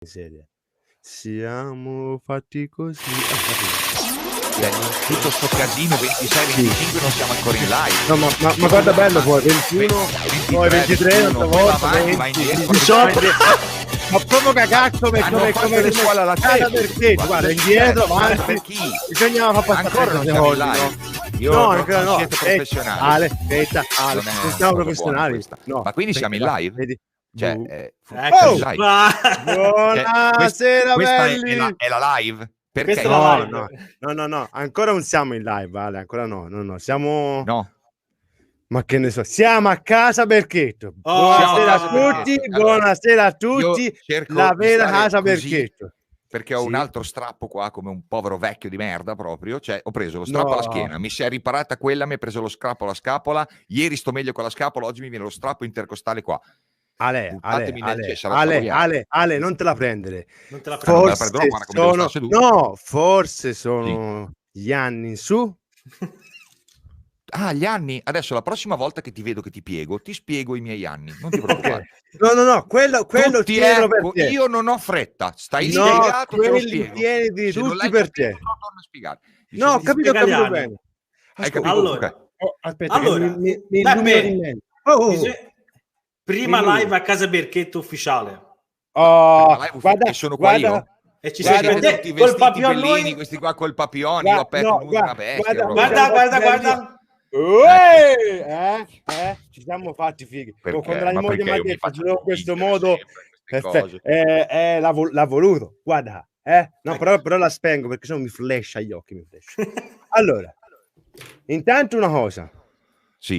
Serie. Siamo fatti così. Tutto sto casino 26-25 non siamo ancora in live. No, ma guarda bello poi 21, poi 23, un'altra volta, 18. Ma proprio cagacco come le scuole alla casa perché guarda indietro, avanti. Per chi? Bisognava far passare Ancora non siamo in live. Io non siete professionali. Ale, non siamo professionali. No, ma quindi siamo in live? Vedi? Cioè, buonasera questa belli. è la live? Perché? No, ancora non siamo in live, Vale, ancora no, siamo... No. Ma che ne so, siamo a casa Berchetto. Buonasera a tutti, buonasera a tutti, la vera casa Berchetto. Perché ho un altro strappo qua come un povero vecchio di merda proprio, cioè ho preso lo strappo alla schiena, mi si è riparata quella, mi ha preso lo strappo alla scapola, ieri sto meglio con la scapola, oggi mi viene lo strappo intercostale qua. Ale, non te la prendere. Non te la prendo. Forse sono gli anni in su. Ah, gli anni. Adesso la prossima volta che ti vedo che ti piego, ti spiego i miei anni. Non ti preoccupare. No, quello per te. Io non ho fretta. Stai spiegato, te lo spiego. Tieni tutti per te. Non torno a spiegare. No, ho capito bene. Hai capito? Allora, aspetta, mi prima live a casa Berchetto ufficiale. Guarda, sono qua io. E ci sei tutti vestiti bellini, questi qua col papione, io aperto una bestia. Guarda. Ci siamo fatti fighi. Perché? Quando la moglie mi ha detto in questo modo l'ha voluto, guarda, no, però la spengo perché sennò mi flasha gli occhi. Allora, intanto una cosa,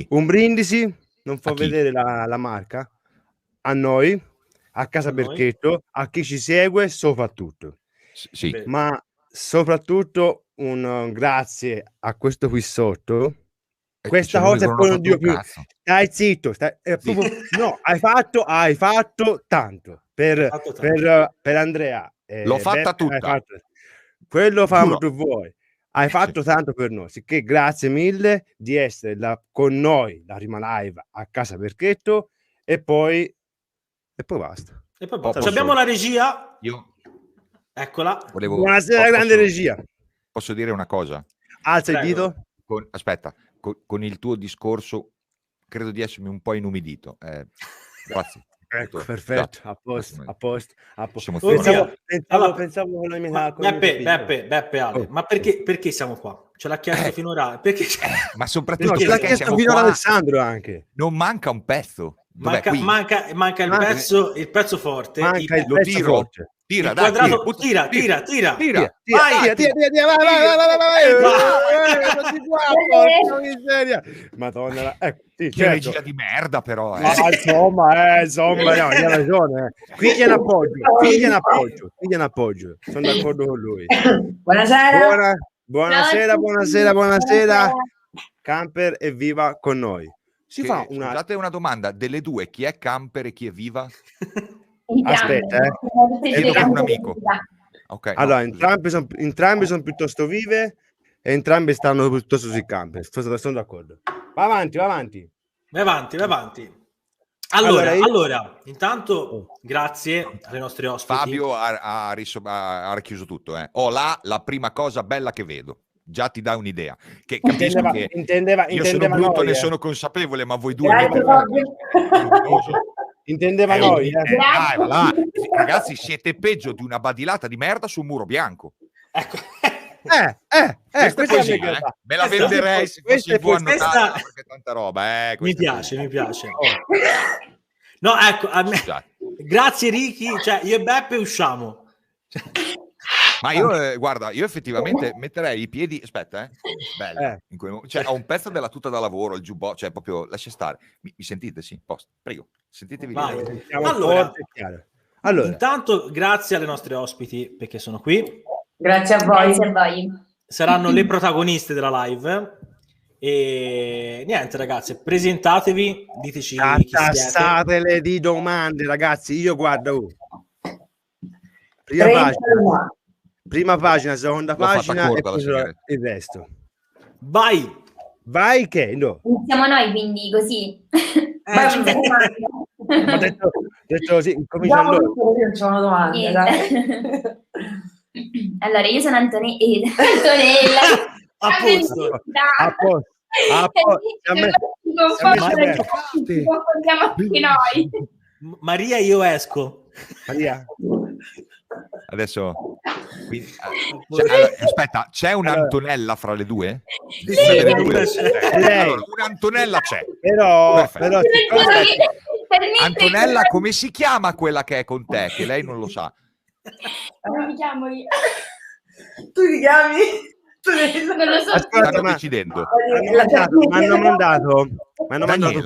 un brindisi, non fa vedere la marca, a noi, a casa Berchetto, a chi ci segue soprattutto, ma soprattutto un grazie a questo qui sotto. Questa cosa è poi non dico più. Stai zitto, no, hai fatto tanto per Andrea. L'ho fatta tutta. Quello famo tu vuoi. Hai fatto tanto per noi, sicché grazie mille di essere con noi la prima live a casa Berchetto e poi basta. E poi basta. Abbiamo la regia. Eccola. Buonasera, grande regia. Posso dire una cosa? Alza il dito. Aspetta. Con il tuo discorso credo di essermi un po' inumidito. Grazie. Ecco, perfetto, a posto. Pensavo con la mia Beppe Ale, ma perché siamo qua? Ce l'ha chiesto finora. Perché ma soprattutto ce l'ha chiesto finora Alessandro anche. Non manca un pezzo. Manca il pezzo forte. Lo tiro. Tira, dai, tira. Madonna, che regia di merda però. Insomma, no, hai ragione. Qui gliene appoggio. Sono d'accordo con lui. Buonasera. Camper è viva con noi. Scusate una domanda, delle due chi è Camper e chi è viva? Aspetta, chiedo per un amico. Okay, allora, entrambe sono piuttosto vive e entrambe stanno piuttosto sui camper. Sono d'accordo. Va avanti. Vai avanti. Allora, intanto grazie ai nostri ospiti. Fabio ha richiuso tutto. La prima cosa bella che vedo. Già ti dà un'idea. Che capisco che io sono brutto, ne sono consapevole, ma voi due intendeva noi. Ragazzi, siete peggio di una badilata di merda su un muro bianco. Ecco. Questa è poesia, me la venderei se fossi in buon notaio, perché tanta roba. Mi piace. No, ecco, a me... grazie Ricky, cioè io e Beppe usciamo. Ma io, guarda, io effettivamente metterei i piedi, aspetta, bello. Cioè, ho un pezzo della tuta da lavoro, il giubbotto, cioè proprio, lascia stare. Mi sentite? Sì, posto. Prego, sentitevi. Allora, intanto grazie alle nostre ospiti perché sono qui. Grazie a voi. Saranno le protagoniste della live. E niente, ragazzi, presentatevi, diteci chi siete. Tassatele di domande, ragazzi. Io guardo prima pagina, seconda pagina e poi il resto. Vai che no. Iniziamo noi, quindi così. Ho detto così, comincia allora. Io c'ho una domanda, dai. Allora, io sono Antonella. A posto. Confondiamo anche noi. Maria, io esco. Maria. Adesso allora, aspetta, c'è un'Antonella fra le due? Allora, un'Antonella c'è. Però Antonella, come si chiama quella che è con te? Che lei non lo sa. Come mi chiamo io? Tu ti chiami? Non lo so. Stanno decidendo. Mi hanno mandato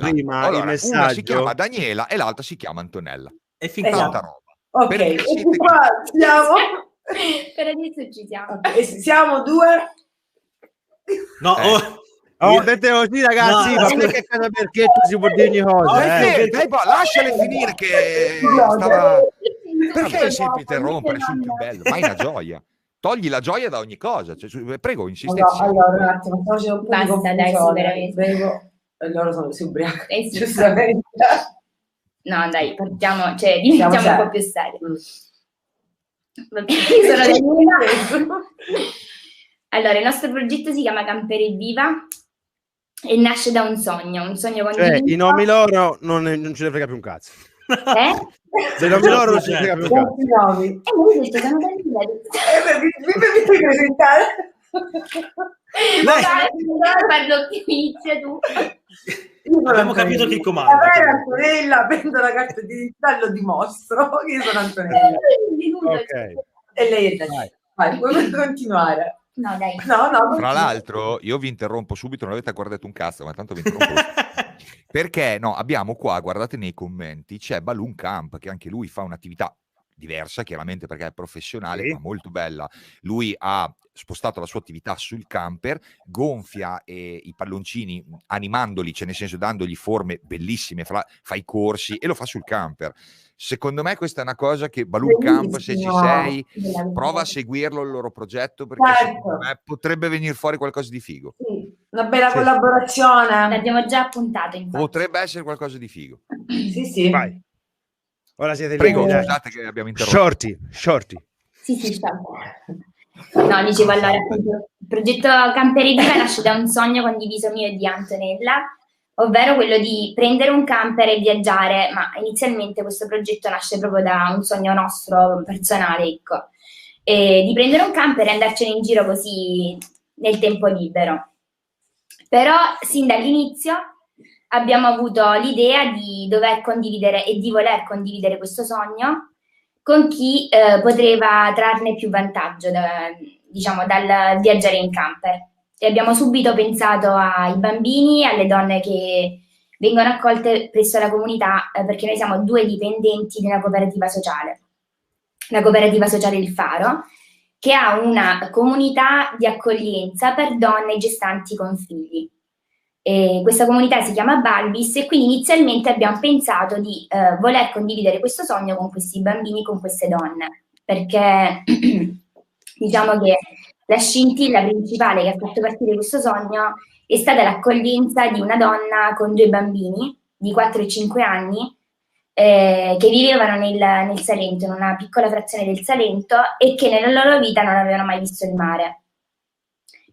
prima allora, il messaggio. Una si chiama Daniela e l'altra si chiama Antonella. E fin tanta roba. Ok, e qua siamo. Per adesso ci siamo. Okay, siamo due. No, ho detto così, ragazzi, no, ma perché tu si può dire ogni cosa? Lasciale finire che stava... Perché sempre interrompere sul più bello? Ma è una gioia. Togli la gioia da ogni cosa. Cioè, prego, insistete. Allora, un attimo, basta, dai, sì, veramente. Loro sono ubriachi. Sì. Giustamente. No, dai, partiamo, cioè, diventiamo un po' più seri. Io sono Daniela. Allora, il nostro progetto si chiama Campere Viva e nasce da un sogno condiviso. Cioè, i nomi loro non ce ne frega più un cazzo. Se i nomi loro non ce ne frega più un cazzo. Lui dice, sono Daniela. Mi puoi presentare? Parlo più, inizia tu. Abbiamo capito chi comanda. Antonella, prendo la carta di identità e lo dimostro che io sono Antonella. Ok. E lei è Daniela. Vai, puoi continuare. No, dai. No. Tra l'altro, io vi interrompo subito, non avete guardato un cazzo, ma tanto vi interrompo. Perché no, abbiamo qua, guardate nei commenti, c'è Balloon Camp, che anche lui fa un'attività diversa, chiaramente perché è professionale, ma molto bella. Lui ha spostato la sua attività sul camper, gonfia i palloncini animandoli, cioè nel senso dandogli forme bellissime, fa i corsi e lo fa sul camper. Secondo me questa è una cosa che Balloon Camp, se ci sei, prova a seguirlo il loro progetto, perché secondo me potrebbe venire fuori qualcosa di figo. Sì, una bella collaborazione. L'abbiamo già appuntato, infatti. Potrebbe essere qualcosa di figo. Sì. Vai. Ora siete Prego, lì. scusate che abbiamo interrotto. Shorty. Sì, no, dicevo, allora, appunto, il progetto Campere Viva nasce da un sogno condiviso mio e di Antonella, ovvero quello di prendere un camper e viaggiare, ma inizialmente questo progetto nasce proprio da un sogno nostro personale, ecco, e di prendere un camper e andarcene in giro così nel tempo libero. Però sin dall'inizio abbiamo avuto l'idea di dover condividere e di voler condividere questo sogno con chi poteva trarne più vantaggio dal viaggiare in camper. E abbiamo subito pensato ai bambini, alle donne che vengono accolte presso la comunità, perché noi siamo 2 dipendenti di una cooperativa sociale, la cooperativa sociale Il Faro, che ha una comunità di accoglienza per donne gestanti con figli. E questa comunità si chiama Balbis e quindi inizialmente abbiamo pensato di voler condividere questo sogno con questi bambini, con queste donne, perché diciamo che la scintilla principale che ha fatto partire questo sogno è stata l'accoglienza di una donna con 2 bambini di 4 e 5 anni che vivevano nel Salento, in una piccola frazione del Salento, e che nella loro vita non avevano mai visto il mare.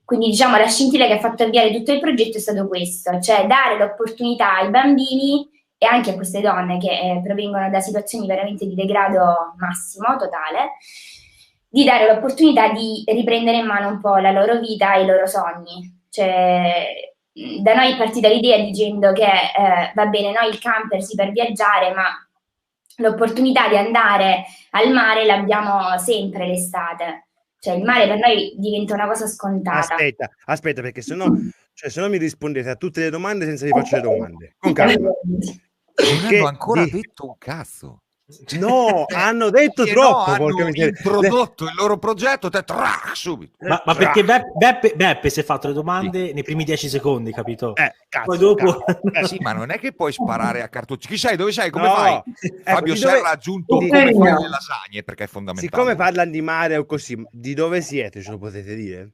Quindi diciamo la scintilla che ha fatto avviare tutto il progetto è stato questo, cioè dare l'opportunità ai bambini e anche a queste donne che provengono da situazioni veramente di degrado massimo, totale, di dare l'opportunità di riprendere in mano un po' la loro vita e i loro sogni. Cioè, da noi è partita l'idea dicendo che va bene, noi il camper sì per viaggiare, ma l'opportunità di andare al mare l'abbiamo sempre l'estate. Cioè il mare per noi diventa una cosa scontata. Aspetta, perché sennò mi rispondete a tutte le domande senza vi faccio le domande. Con calma. Non hanno ancora detto un cazzo. No, hanno detto troppo. Hanno introdotto il loro progetto subito. Ma perché Beppe si è fatto le domande nei primi 10 secondi, capito? Cazzo, poi dopo sì, ma non è che puoi sparare a cartocci. Chi sei? Dove sei? Come no. fai? Fabio Serra ha aggiunto come fai le lasagne, perché è fondamentale. Siccome parlano di mare o così, di dove siete? Ce lo potete dire?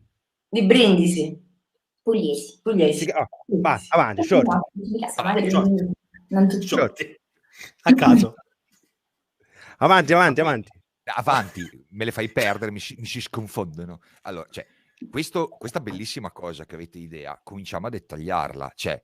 Di Brindisi. Pugliesi. Va, avanti, short. Non tutti. Shorty. A caso. Avanti. Avanti, me le fai perdere, mi si sconfondono. Allora, cioè, questa bellissima cosa che avete idea, cominciamo a dettagliarla. Cioè,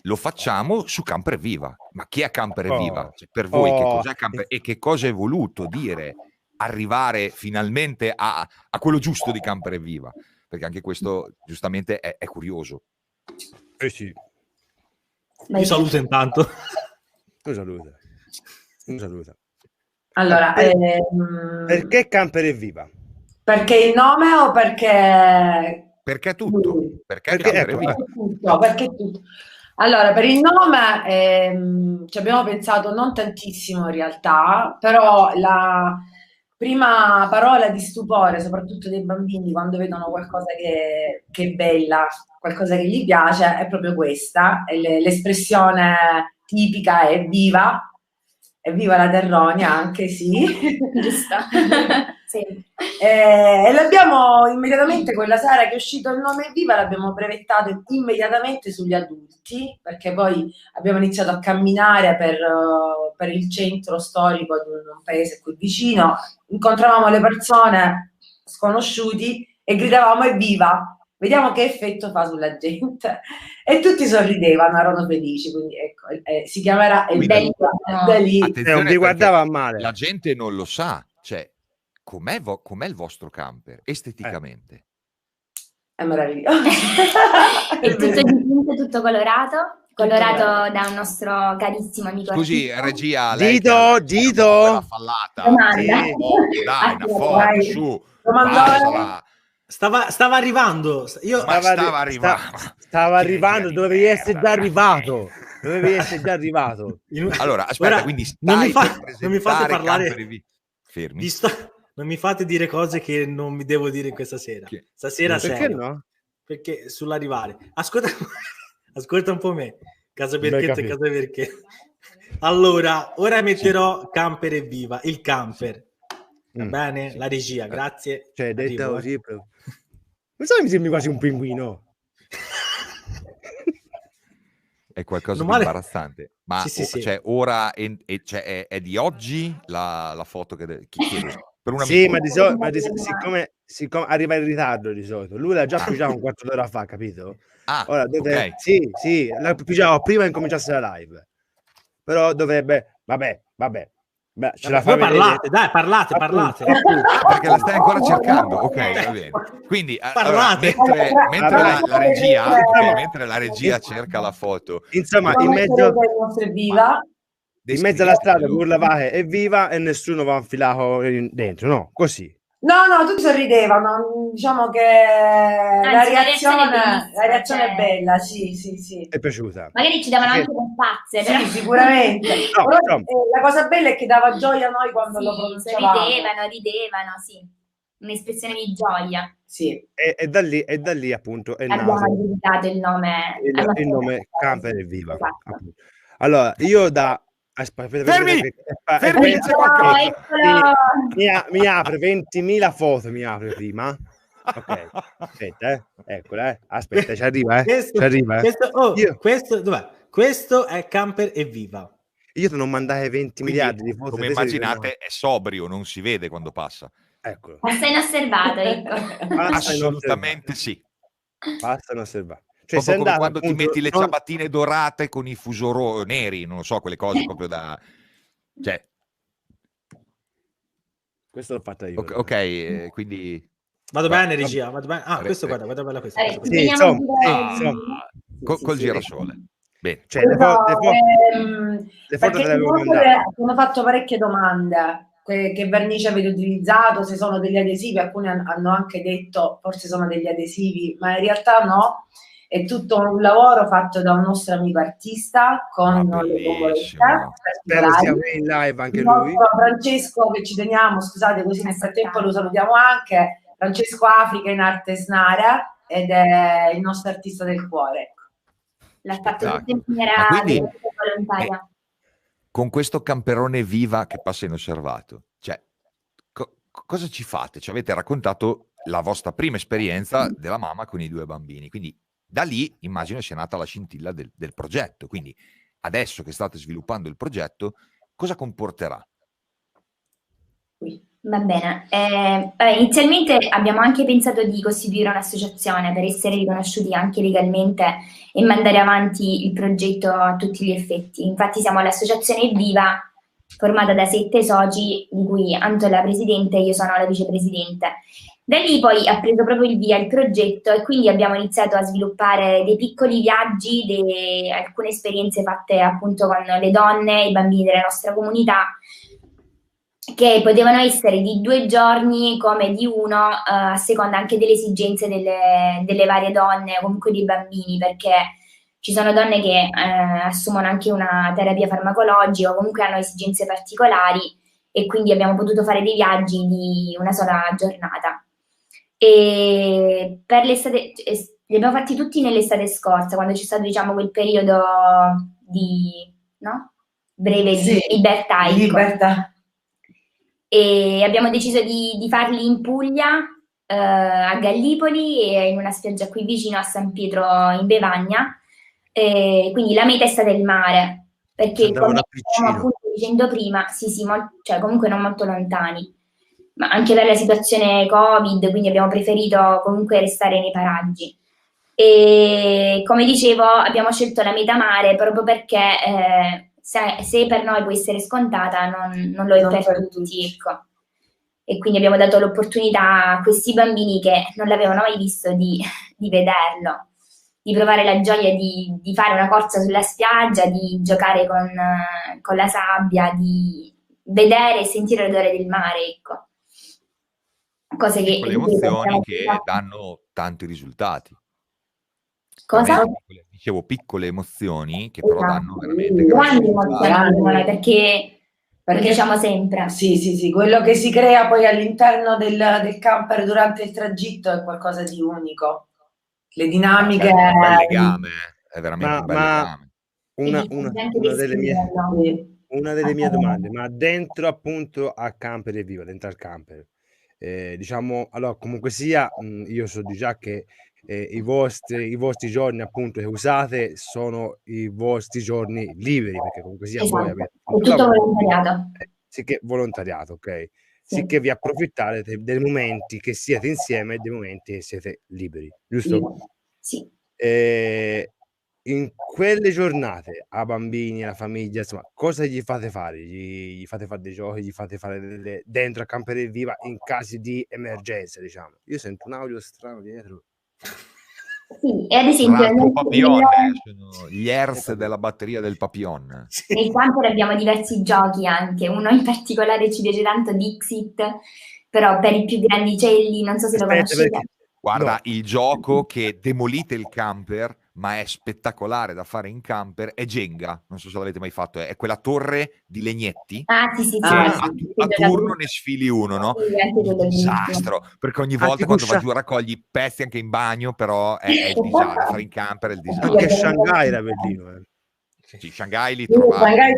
lo facciamo su Camper e Viva. Ma chi è Camper e Viva? Cioè, per voi che cos'è Camper e che cosa è voluto dire arrivare finalmente a quello giusto di Camper e Viva? Perché anche questo giustamente è curioso. Sì. Vi saluto intanto. Un saluto. Allora, perché Camper e Viva? perché il nome o perché... Perché tutto? Perché Camper e Viva? Perché tutto. Allora, per il nome ci abbiamo pensato non tantissimo in realtà, però la prima parola di stupore, soprattutto dei bambini, quando vedono qualcosa che è bella, qualcosa che gli piace, è proprio questa. L'espressione tipica è viva. Evviva la Terronia, anche sì. Giusto. Sì. E l'abbiamo immediatamente, quella sera che è uscito il nome Evviva, l'abbiamo brevettato immediatamente sugli adulti, perché poi abbiamo iniziato a camminare per il centro storico di un paese qui vicino, incontravamo le persone sconosciuti e gridavamo Evviva! Vediamo che effetto fa sulla gente. E tutti sorridevano, erano felici, quindi ecco, si chiamerà Evviva da lì. Non vi guardava male. La gente non lo sa, cioè, com'è il vostro camper esteticamente? È meraviglioso. È tutto dipinto, tutto colorato da un nostro carissimo amico. Scusi, regia, Dito. La fallata. Domanda. Sì. Dai, una foto, su. Stava arrivando. Stava arrivando, dovevi essere già arrivato. Allora, aspetta, quindi non mi fate parlare. Fermi. Non mi fate dire cose che non mi devo dire questa sera. Stasera perché no? Perché sull'arrivare. Ascolta un po' me. Casa perché. Allora, ora metterò Camper e Viva, il camper. Va bene? La regia, grazie. Cioè, detto così, non so, mi sembri quasi un pinguino. È qualcosa di imbarazzante. Ma cioè, ora è di oggi la foto che chiedo? Per un amico. Sì, ma siccome arriva in ritardo di solito, lui l'ha già pigiato un quarto d'ora fa, capito? Ora okay. Sì, l'ha pigiato prima che incominciasse la live. Però dovrebbe, vabbè. Beh, ce la fa parlate, dai, parlate. Perché la stai ancora cercando, ok, va bene. Quindi allora, mentre la regia cerca la foto, insomma, in mezzo alla strada urlavate Evviva e nessuno va infilato dentro, no? Così. No, tutti sorridevano, diciamo che la reazione è bella, sì. È piaciuta. Magari ci davano anche un pazze. Sì, sicuramente. Però, la cosa bella è che dava gioia a noi quando lo pronunciavamo. Ridevano, sì. Un'espressione di gioia. Sì. E da lì appunto è abbiamo nato dedicato il nome Camper e Viva. Allora, io Fermi! Mi apre 20.000 foto, mi apre prima. Ok, aspetta, eccola, aspetta, ci arriva, Questo dov'è? Questo è Camper e Viva. Io te non mandai 20 miliardi di foto. Come immaginate è sobrio, non si vede quando passa. Eccolo. Passa inosservato, ecco. Assolutamente sì. Basta inosservato. Cioè, come quando ti metti le ciabattine dorate con i fusoro neri, non so, quelle cose proprio da... Cioè... Questo l'ho fatta io. Ok, quindi... Vado bene, regia, vado bene. Questo guarda bella questa. Col girasole. Bene. Cioè, le foto te le avevo mandate. Hanno fatto parecchie domande. Che vernice avete utilizzato, se sono degli adesivi, alcuni hanno anche detto forse sono degli adesivi, ma in realtà no, è tutto un lavoro fatto da un nostro amico artista con le bombolette. Spero sia in live anche lui. Francesco, che ci teniamo, scusate, così nel frattempo lo salutiamo anche, Francesco Africa in arte snara, ed è il nostro artista del cuore. L'ha fatto tutto in maniera volontaria. Con questo camperone Viva che passa inosservato, cioè, cosa ci fate? Ci avete raccontato la vostra prima esperienza della mamma con i 2 bambini, quindi da lì immagino sia nata la scintilla del progetto, quindi adesso che state sviluppando il progetto, cosa comporterà? Va bene. Inizialmente abbiamo anche pensato di costituire un'associazione per essere riconosciuti anche legalmente e mandare avanti il progetto a tutti gli effetti. Infatti siamo l'associazione Viva, formata da 7 soci, di cui Anto è la presidente e io sono la vicepresidente. Da lì poi ha preso proprio il via il progetto e quindi abbiamo iniziato a sviluppare dei piccoli viaggi, alcune esperienze fatte appunto con le donne e i bambini della nostra comunità, che potevano essere di 2 giorni come di uno, a seconda anche delle esigenze delle varie donne o comunque dei bambini, perché ci sono donne che assumono anche una terapia farmacologica o comunque hanno esigenze particolari, e quindi abbiamo potuto fare dei viaggi di una sola giornata. E per l'estate li abbiamo fatti tutti nell'estate scorsa, quando c'è stato, diciamo, quel periodo di breve di libertà. Libertà. E abbiamo deciso di farli in Puglia, a Gallipoli e in una spiaggia qui vicino a San Pietro in Bevagna. Quindi la meta è stata il mare, perché come stavamo appunto dicendo prima, cioè comunque non molto lontani, ma anche per la situazione Covid, quindi abbiamo preferito comunque restare nei paraggi. E come dicevo, abbiamo scelto la meta mare proprio perché se per noi può essere scontata, non lo è per tutti, ecco. E quindi abbiamo dato l'opportunità a questi bambini che non l'avevano mai visto di vederlo, di provare la gioia di fare una corsa sulla spiaggia, di giocare con la sabbia, di vedere e sentire l'odore del mare, ecco. Cose che quelle emozioni che danno tanti risultati. Cosa? Dicevo piccole emozioni che però danno veramente grandi emozioni, perché lo diciamo sempre. Sì, quello che si crea poi all'interno del camper durante il tragitto è qualcosa di unico. Le dinamiche... È un bel legame, è veramente un bel legame. Una delle mie domande, ma dentro appunto al camper Viva, dentro al camper, diciamo, allora comunque sia, io so già che i vostri giorni appunto che usate sono i vostri giorni liberi, perché comunque sia voi avete è tutto volontariato. Sì, che volontariato, ok? Sì, che vi approfittate dei momenti che siete insieme e dei momenti che siete liberi, giusto? Sì. In quelle giornate a bambini, alla famiglia, insomma, cosa gli fate fare? Gli fate fare dei giochi, gli fate fare dentro a Camper Viva in casi di emergenza, diciamo. Io sento un audio strano dietro. Sì, e ad esempio sono gli ERS della batteria del Papillon. Nel camper abbiamo diversi giochi anche, uno in particolare ci piace tanto, Dixit, però per i più grandicelli, non so se lo conoscete. Guarda, il gioco che demolite il camper, ma è spettacolare da fare in camper, è Jenga. Non so se l'avete mai fatto, è quella torre di legnetti. Sì. A turno ne sfili uno, no? Un disastro, perché ogni volta quando vai giù raccogli pezzi anche in bagno, però è il disastro. Fare in camper è il disastro. Anche Shanghai era bellino. Sì, Shanghai li trovate.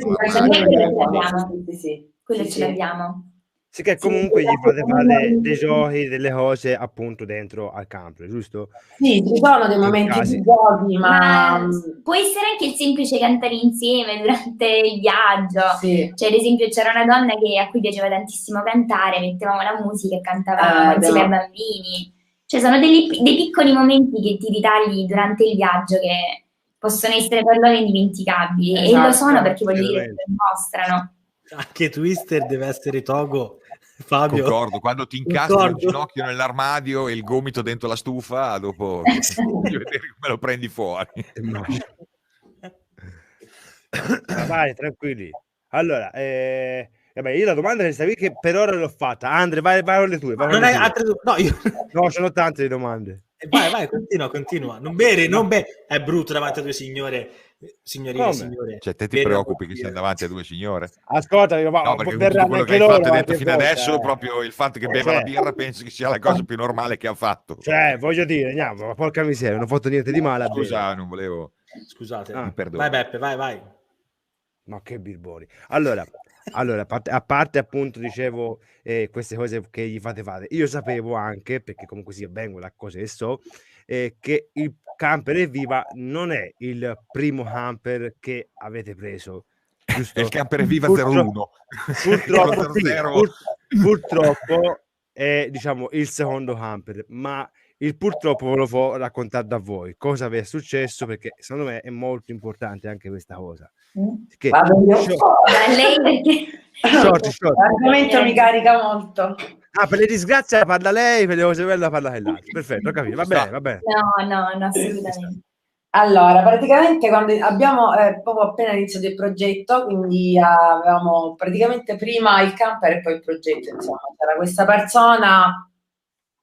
Quello ce l'abbiamo. Sì, che comunque gli fate fare dei giochi, delle cose appunto dentro al camper, giusto? Sì, ci sono dei momenti di giochi, ma può essere anche il semplice cantare insieme durante il viaggio. Sì. Cioè, ad esempio, c'era una donna a cui piaceva tantissimo cantare, mettevamo la musica e cantavamo insieme ai bambini. Cioè, sono dei piccoli momenti che ti ritagli durante il viaggio che possono essere per loro indimenticabili. Esatto. E lo sono, perché voglio dire che lo dimostrano. Anche Twister deve essere Togo, Fabio. Concordo, quando ti incastri il ginocchio nell'armadio e il gomito dentro la stufa, dopo voglio vedere come lo prendi fuori. Vai, tranquilli. Allora, vabbè, io la domanda che per ora l'ho fatta. Andre, vai con le tue. Non hai altre No, sono tante le domande. Vai, continua. Non bere. È brutto davanti a due signore. Signorine. Cioè, te ti preoccupi che sia davanti a due signore? Ascolta, no, perché quello che hai fatto detto fino adesso, proprio il fatto che beva la birra, penso che sia la cosa più normale che ha fatto. Cioè, voglio dire, andiamo, porca miseria, non ho fatto niente di male. Scusa, non volevo. Scusate. Vai Beppe, vai. Ma che birboni. Allora, a parte appunto dicevo queste cose che gli fate fare, io sapevo anche, perché comunque sia vengo da cose che so, che il camper Evviva non è il primo camper che avete preso, giusto? È il camper Evviva 01. Purtroppo è, diciamo, il secondo camper, ma il purtroppo ve lo può raccontare da voi cosa vi è successo, perché secondo me è molto importante anche questa cosa. Che l'argomento mi carica molto. Per le disgrazie parla lei, per le cose belle parla quell'altro. Perfetto, ho capito, va bene. No, assolutamente. Allora, praticamente quando abbiamo proprio appena iniziato il progetto, quindi avevamo praticamente prima il camper e poi il progetto, insomma, c'era questa persona,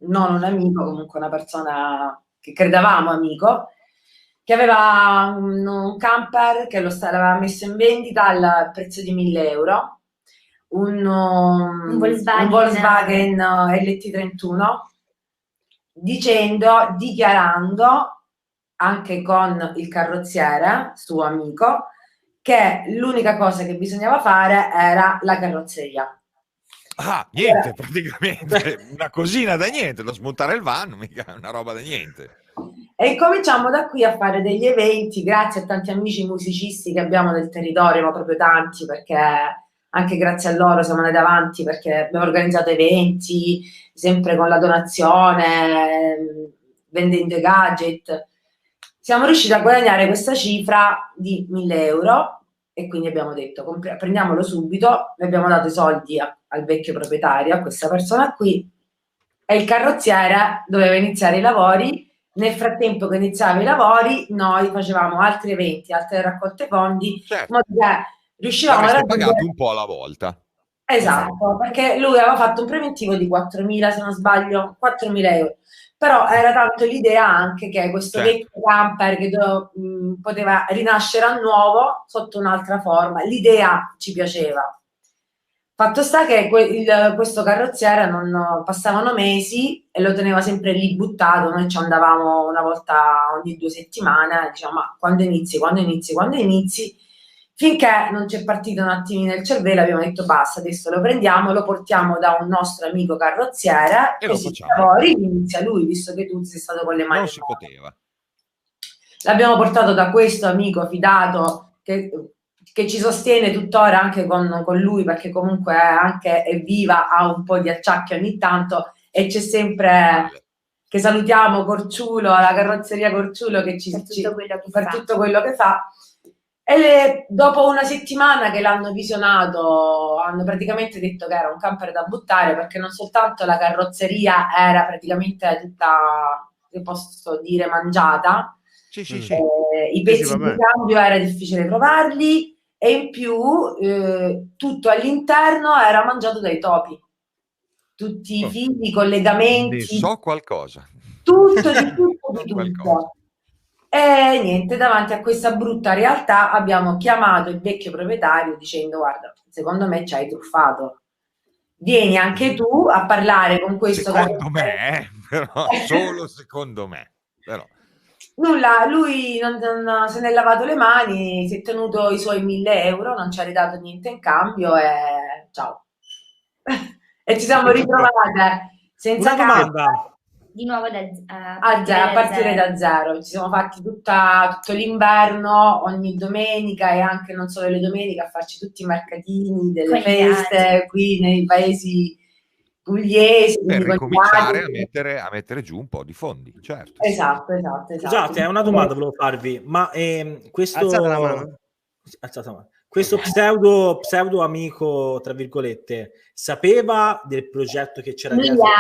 non un amico, comunque una persona che credevamo amico, che aveva un camper che l'aveva messo in vendita al prezzo di 1.000 euro, un Volkswagen LT31, dichiarando anche con il carrozziere, suo amico, che l'unica cosa che bisognava fare era la carrozzeria. Niente, praticamente una cosina da niente, da smontare il van, mica una roba da niente. E cominciamo da qui a fare degli eventi, grazie a tanti amici musicisti che abbiamo del territorio, ma proprio tanti, perché anche grazie a loro siamo andati avanti, perché abbiamo organizzato eventi, sempre con la donazione, vendendo i gadget. Siamo riusciti a guadagnare questa cifra di 1.000 euro e quindi abbiamo detto prendiamolo subito, ne abbiamo dato i soldi al vecchio proprietario, a questa persona qui, e il carrozziere doveva iniziare i lavori. Nel frattempo che iniziava i lavori noi facevamo altri eventi, altre raccolte fondi, certo, in modo che riuscivamo a pagato un po' alla volta. Esatto, perché lui aveva fatto un preventivo di 4.000, se non sbaglio, 4.000 euro. Però era tanto l'idea anche che questo vecchio camper che poteva rinascere a nuovo sotto un'altra forma, l'idea ci piaceva. Fatto sta che questo carrozziere non passavano mesi e lo teneva sempre lì buttato, noi ci andavamo una volta ogni 2 settimane, diciamo, ma quando inizi? Finché non ci è partito un attimino il cervello, abbiamo detto basta, adesso lo prendiamo, lo portiamo da un nostro amico carrozziere e lo facciamo. Inizia lui, visto che tu sei stato con le mani. Non si poteva. L'abbiamo portato da questo amico fidato che ci sostiene tuttora anche con lui, perché comunque anche Evviva ha un po' di acciacchi ogni tanto e c'è sempre, che salutiamo Corciulo, la carrozzeria Corciulo, che per tutto quello che fa. E dopo una settimana che l'hanno visionato hanno praticamente detto che era un camper da buttare, perché non soltanto la carrozzeria era praticamente tutta, che posso dire, mangiata, i pezzi di cambio era difficile trovarli e in più tutto all'interno era mangiato dai topi, tutti i fili, i collegamenti, so qualcosa, tutto di tutto. E niente, davanti a questa brutta realtà abbiamo chiamato il vecchio proprietario dicendo guarda, secondo me ci hai truffato, vieni anche tu a parlare con questo secondo me, però solo secondo me, però. Nulla, lui non se ne è lavato le mani, si è tenuto i suoi 1.000 euro, non ci ha ridato niente in cambio e ciao. E ci siamo ritrovate senza domanda. Di nuovo a partire da zero. Ci siamo fatti tutto l'inverno, ogni domenica e anche non solo le domeniche, a farci tutti i mercatini delle feste qui nei paesi pugliesi. Per ricominciare a mettere giù un po' di fondi, certo. Esatto. Scusate, è una domanda volevo farvi, ma questo... Alzate la mano. Questo pseudo amico, tra virgolette, sapeva del progetto che c'era dietro? Lui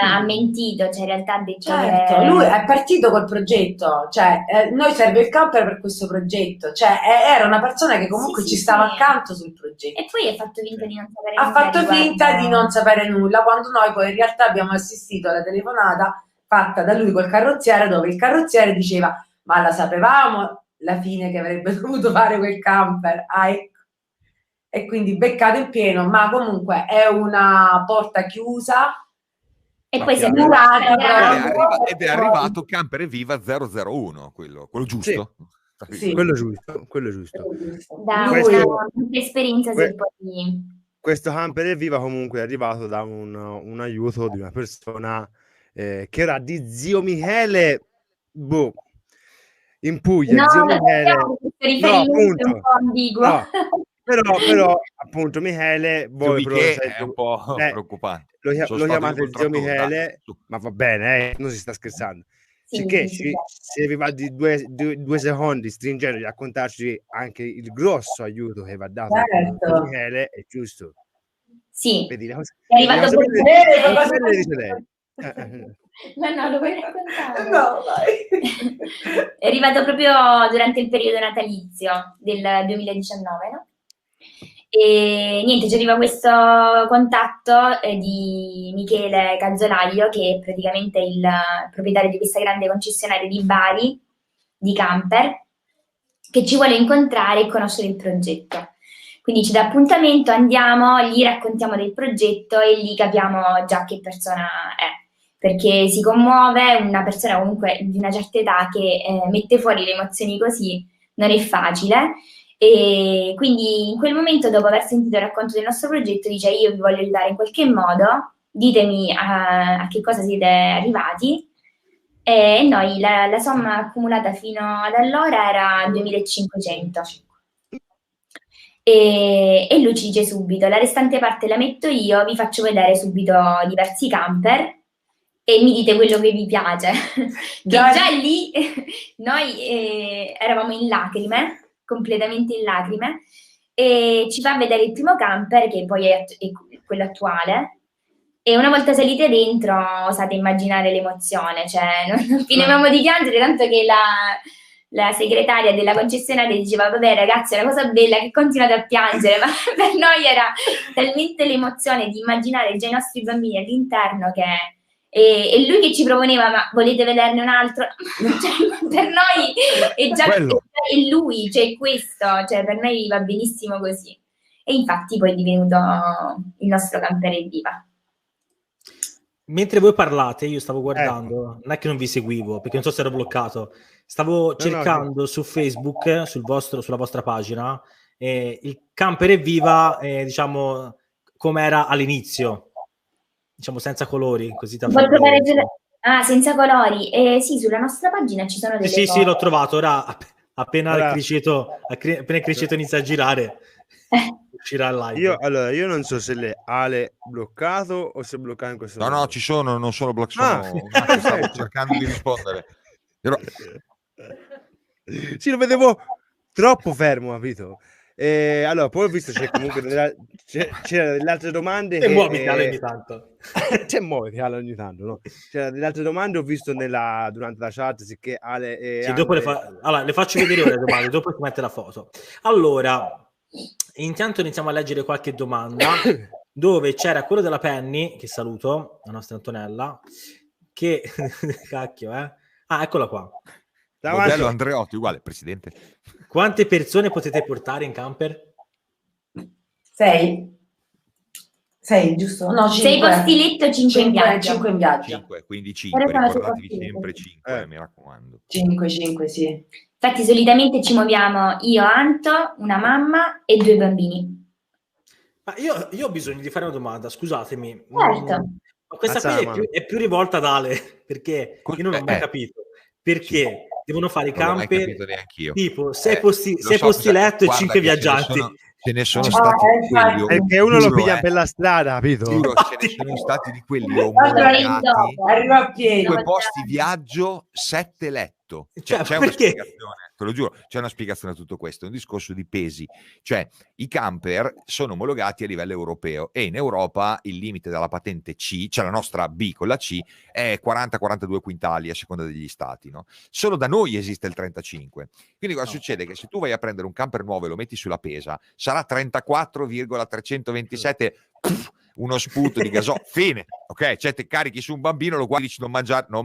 ha mentito, cioè in realtà ha detto certo, lui è partito col progetto, cioè noi serve il camper per questo progetto, cioè era una persona che comunque ci stava accanto sul progetto. E poi ha fatto finta di non sapere nulla. Ha fatto finta di non sapere nulla, quando noi poi in realtà abbiamo assistito alla telefonata fatta da lui col carrozziere, dove il carrozziere diceva ma la sapevamo la fine che avrebbe dovuto fare quel camper, ecco. E quindi beccato in pieno, ma comunque è una porta chiusa e poi si è ed è arrivato Camper Evviva 001, quello giusto? Sì. Quello giusto. Da un'esperienza questo Camper Evviva comunque è arrivato da un aiuto di una persona che era di zio Michele boh, in Puglia, zio Michele, no, appunto, un po' ambiguo. No, però appunto Michele, voi è un po' preoccupante. Lo chiamate zio Michele, ma va bene, non si sta scherzando. Sicché se vi va di due secondi stringendo di raccontarci anche il grosso aiuto che va dato a Michele, è giusto. Sì, vedi, è arrivato proprio... No, lo vuoi raccontare? No, vai. È arrivato proprio durante il periodo natalizio del 2019, no? E niente, ci arriva questo contatto di Michele Cazzolaio, che è praticamente il proprietario di questa grande concessionaria di Bari, di camper, che ci vuole incontrare e conoscere il progetto. Quindi ci dà appuntamento, andiamo, gli raccontiamo del progetto e lì capiamo già che persona è. Perché si commuove, una persona comunque di una certa età che mette fuori le emozioni così, non è facile. E quindi in quel momento, dopo aver sentito il racconto del nostro progetto, dice: io vi voglio aiutare in qualche modo, ditemi a che cosa siete arrivati. E noi la somma accumulata fino ad allora era 2.500. E lui ci dice subito: la restante parte la metto io, vi faccio vedere subito diversi camper e mi dite quello che vi piace. Già lì noi eravamo in lacrime, completamente in lacrime, e ci fa vedere il primo camper, che poi è quello attuale, e una volta salite dentro osate immaginare l'emozione, cioè non finivamo di piangere, tanto che la segretaria della concessionaria diceva: vabbè ragazzi, è una cosa bella che continuate a piangere, ma per noi era talmente l'emozione di immaginare già i nostri bambini all'interno che... E lui che ci proponeva: ma volete vederne un altro? Cioè, per noi è già è lui, cioè questo, cioè per noi va benissimo così. E infatti poi è divenuto il nostro camper Evviva. Mentre voi parlate, io stavo guardando, non è che non vi seguivo, perché non so se ero bloccato, stavo cercando su Facebook, sulla vostra pagina, il camper Evviva, diciamo, com'era all'inizio, diciamo senza colori, così senza colori. Sì, sulla nostra pagina ci sono delle cose. Sì, l'ho trovato, ora appena il criceto inizia a girare, uscirà il live. Io non so se le Ale bloccato o se bloccato in questo momento. No, ci sono, non sono bloccato, stavo cercando di rispondere. Sì, lo vedevo troppo fermo, capito? Allora, poi ho visto c'era delle altre domande. Muoviti Ale ogni tanto. Muoviti Ale ogni tanto, no? C'era delle altre domande, ho visto durante la chat, sicché Ale sì, dopo le faccio vedere le domande, dopo ti mette la foto. Allora, intanto iniziamo a leggere qualche domanda, dove c'era quello della Penny, che saluto, la nostra Antonella, che... cacchio, eccola qua. Modello Andreotti, uguale, presidente. Quante persone potete portare in camper? 6, giusto? No, 6 posti letto, 5 in viaggio. 5 in viaggio. 5, quindi 5, ricordatevi sempre 5, mi raccomando. 5, sì. Infatti solitamente ci muoviamo io, Anto, una mamma e 2 bambini. Ma io ho bisogno di fare una domanda, scusatemi. Certo. Ma questa qui è più rivolta ad Ale, perché io non ho mai capito. Perché devono fare i camper tipo 6 posti letto e 5 viaggianti. Ce ne sono stati di quelli, perché uno lo piglia per la strada, capito? Giuro, ce ne sono stati di quelli omologati, arriva a piedi, 2 posti viaggio, 7 letto. C'è una spiegazione, te lo giuro, c'è una spiegazione a tutto questo, è un discorso di pesi. Cioè, i camper sono omologati a livello europeo e in Europa il limite della patente C, cioè la nostra B con la C, è 40-42 quintali a seconda degli stati, no? Solo da noi esiste il 35. Quindi cosa succede? Che se tu vai a prendere un camper nuovo e lo metti sulla pesa, sarà 34,327, uno sputo di gasolio, fine, ok? Cioè te carichi su un bambino, lo guardi, dici non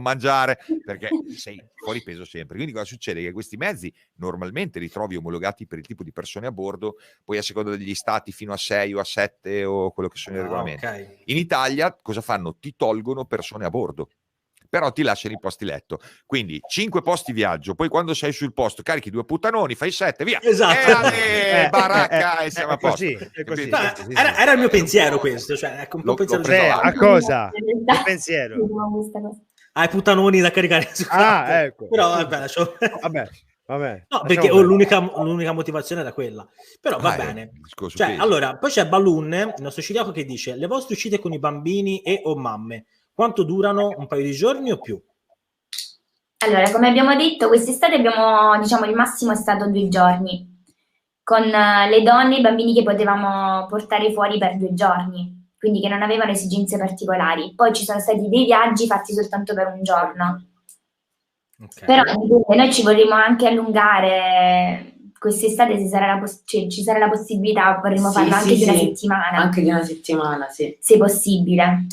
mangiare, perché sei fuori peso sempre. Quindi cosa succede? Che questi mezzi normalmente li trovi omologati per il tipo di persone a bordo, poi a seconda degli stati fino a 6 o a 7 o quello che sono i regolamenti. Okay. In Italia cosa fanno? Ti tolgono persone a bordo, però ti lasciano i posti letto, quindi 5 posti viaggio, poi quando sei sul posto carichi 2 puttanoni, fai 7, via, esatto. baracca e siamo a posto. È così. Era il mio pensiero questo, cioè ecco un po' pensiero a cosa? Il pensiero. Hai puttanoni da caricare su camper. Ecco. Però vabbè, vabbè. No, perché l'unica motivazione era quella. Però va bene. Cioè, allora, poi c'è Balloon, il nostro ciliaco, che dice: le vostre uscite con i bambini e o mamme, quanto durano? Un paio di giorni o più? Allora, come abbiamo detto, quest'estate abbiamo, diciamo, il massimo è stato 2 giorni. Con le donne e i bambini che potevamo portare fuori per 2 giorni, quindi che non avevano esigenze particolari. Poi ci sono stati dei viaggi fatti soltanto per 1 giorno. Okay. Però noi ci vorremmo anche allungare quest'estate, se sarà ci sarà la possibilità, vorremmo farlo anche di una settimana. Anche di una settimana, sì. Se possibile.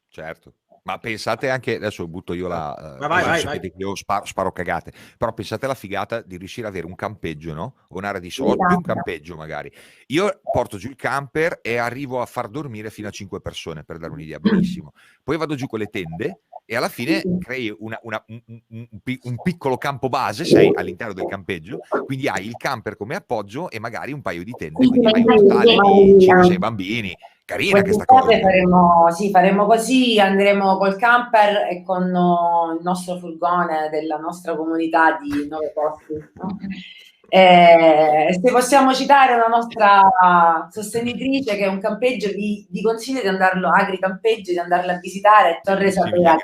Certo. Ma pensate anche, adesso butto io vai. Sapete che io sparo cagate, però pensate alla figata di riuscire ad avere un campeggio, no? O un'area di soldi, un campeggio magari. Io porto giù il camper e arrivo a far dormire fino a 5 persone, per dare un'idea, benissimo. Poi vado giù con le tende e alla fine crei un piccolo campo base, sei all'interno del campeggio, quindi hai il camper come appoggio e magari un paio di tende, quindi hai un totale di 5-6 bambini. Carina questa cosa. Faremo così, andremo col camper e con il nostro furgone della nostra comunità di 9 posti, no? Se possiamo citare una nostra sostenitrice che è un campeggio, vi consiglio di andarlo, agricampeggio, di andarla a visitare, Torre Sapea.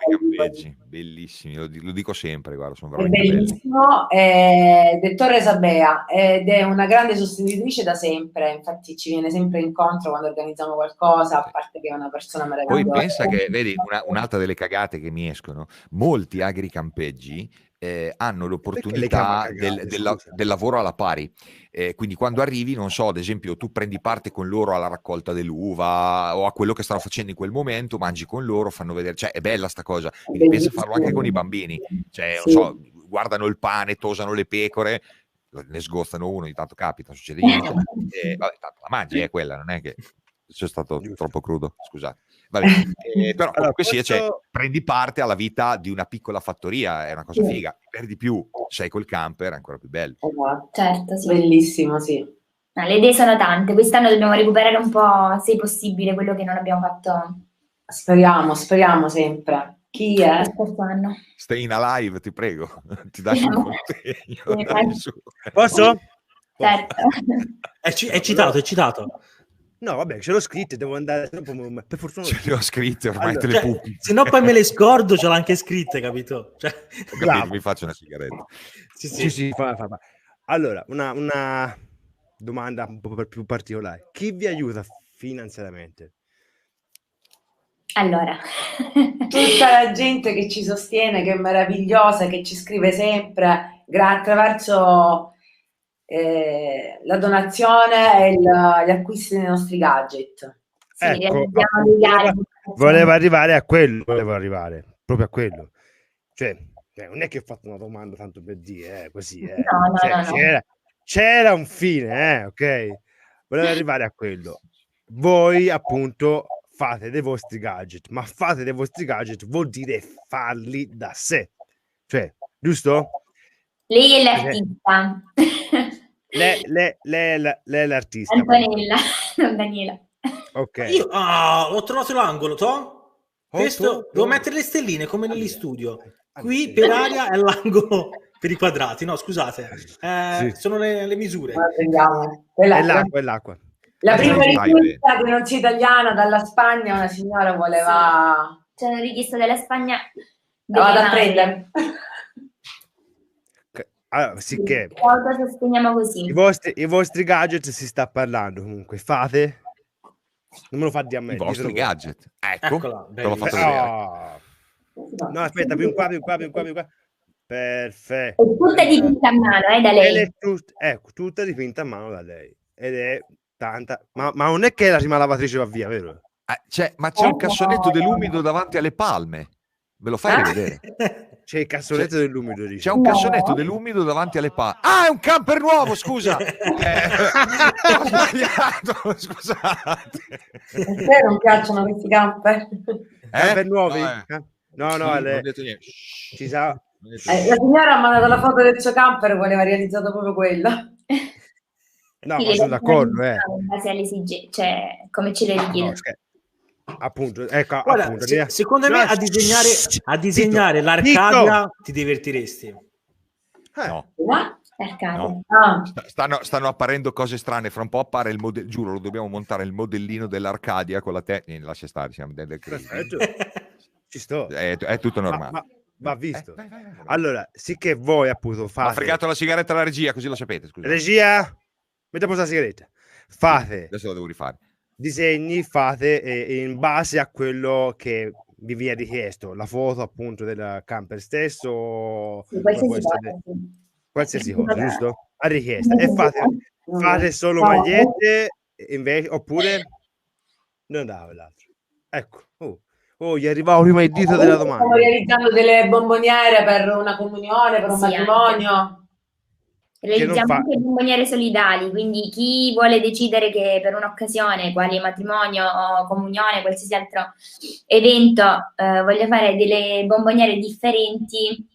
Bellissimi, lo dico sempre, guarda, sono veramente bellissimo, del Torre Sapea, ed è una grande sostenitrice da sempre, infatti ci viene sempre incontro quando organizziamo qualcosa, a parte che è una persona meravigliosa. Poi pensa che, vedi, un'altra delle cagate che mi escono, molti agricampeggi hanno l'opportunità del lavoro alla pari, quindi quando arrivi, non so, ad esempio tu prendi parte con loro alla raccolta dell'uva o a quello che stanno facendo in quel momento, mangi con loro, fanno vedere, cioè è bella sta cosa, quindi pensa a farlo anche con i bambini, cioè non so, guardano il pane, tosano le pecore, ne sgozzano uno, ogni tanto capita, succede niente, vabbè, tanto la mangi, è quella, non è che c'è stato troppo crudo, scusate. Vabbè, però comunque sia, cioè, prendi parte alla vita di una piccola fattoria, è una cosa figa, per di più sei col camper, è ancora più bello. Certo, sì. Bellissimo, sì. No, le idee sono tante, quest'anno dobbiamo recuperare un po', se possibile, quello che non abbiamo fatto. Speriamo sempre. Chi è? Staying Alive, ti prego, ti dai un contegno. Posso? Certo. È citato. No, vabbè, ce l'ho scritto, devo andare. Per fortuna ce le ho scritte ormai, allora, te le pubblico. Se no poi me le scordo, ce l'ho anche scritte, capito? Ho capito, mi faccio una sigaretta. Sì, fa. Allora, una domanda un po' più particolare. Chi vi aiuta finanziariamente? Allora, tutta la gente che ci sostiene, che è meravigliosa, che ci scrive sempre attraverso la donazione e gli acquisti dei nostri gadget. Sì, ecco, volevo arrivare a quello, proprio a quello. Cioè, non è che ho fatto una domanda tanto per dire, così. No. C'era un fine, ok? Volevo arrivare a quello. Voi, appunto, fate dei vostri gadget, ma fate dei vostri gadget vuol dire farli da sé. Cioè, giusto? Lei è l'artista. Lei è l'artista. Antonella, non Daniela. Ok. Io ho trovato l'angolo, questo devo mettere le stelline come negli studio. Qui per aria è l'angolo per i quadrati. No, scusate, sono le misure. È l'acqua. La prima richiesta che non sia italiana dalla Spagna, una signora voleva. C'è una richiesta dalla Spagna. Vado a prendere. Allora, sicché sosteniamo così. I vostri gadget si sta parlando, comunque fate, non me lo fate a me, i vostri gadget, eccola, te l'ho fatto vedere. No, aspetta, più in qua. Perfetto. È tutta dipinta a mano, da lei. Tutta dipinta a mano da lei ed è tanta, ma non è che la prima lavatrice va via, vero? Ma c'è un cassonetto dell'umido davanti alle palme, ve lo fai rivedere? C'è il cassonetto dell'umido, dice. C'è un cassonetto dell'umido davanti alle palme. Ah, è un camper nuovo, scusa. Ho sbagliato, scusate. Perché non piacciono questi camper? Camper nuovi? No, non ho detto niente. Ci sa. La signora ha mandato la foto del suo camper, voleva realizzato proprio quella. No, ma sono d'accordo, In base alle esigenze, cioè come ce le richiede. Appunto, ecco, guarda, appunto, secondo me a disegnare l'Arcadia ti divertiresti. No. No. Stanno apparendo cose strane. Fra un po' appare il modello, giuro, lo dobbiamo montare il modellino dell'Arcadia con la lascia stare, siamo delle perfetto. Ci sto. È tutto normale. Ma va visto. Vai. Allora, sicché voi appunto fate. Ha fregato la sigaretta alla regia, così lo sapete. Scusate. Regia, metti a posto la sigaretta. Fate. Adesso lo devo rifare. Disegni, fate in base a quello che vi viene richiesto, la foto appunto del camper stesso, sì, qualsiasi cosa, giusto? A richiesta. E fate solo magliette invece, oppure non andava l'altro. Ecco. Gli arrivavo prima il dito della domanda. Stiamo realizzando delle bomboniere per una comunione, per un matrimonio. Realizziamo anche bomboniere solidali, quindi chi vuole decidere che per un'occasione, quale matrimonio o comunione, qualsiasi altro evento, voglia fare delle bomboniere differenti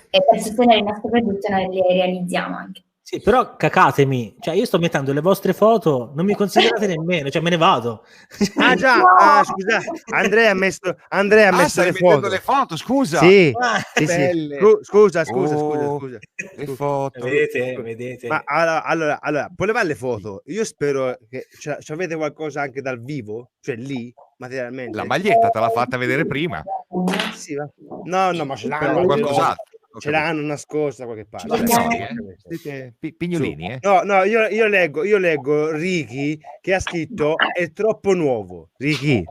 e per sostenere il nostro prodotto noi le realizziamo anche. Sì, però cacatemi, cioè io sto mettendo le vostre foto, non mi considerate nemmeno, cioè me ne vado. Scusa, Andrea ha messo le foto. Scusa. Sì. Scusa. Le foto. Vedete. Ma allora, puoi levare le foto? Io spero che avete qualcosa anche dal vivo, cioè lì, materialmente. La maglietta te l'ha fatta vedere prima. Sì, va. No, ma ce l'hanno qualcos'altro. Ce l'hanno nascosta da qualche parte. Siete pignolini, No, io leggo Ricky che ha scritto è troppo nuovo. Ricky.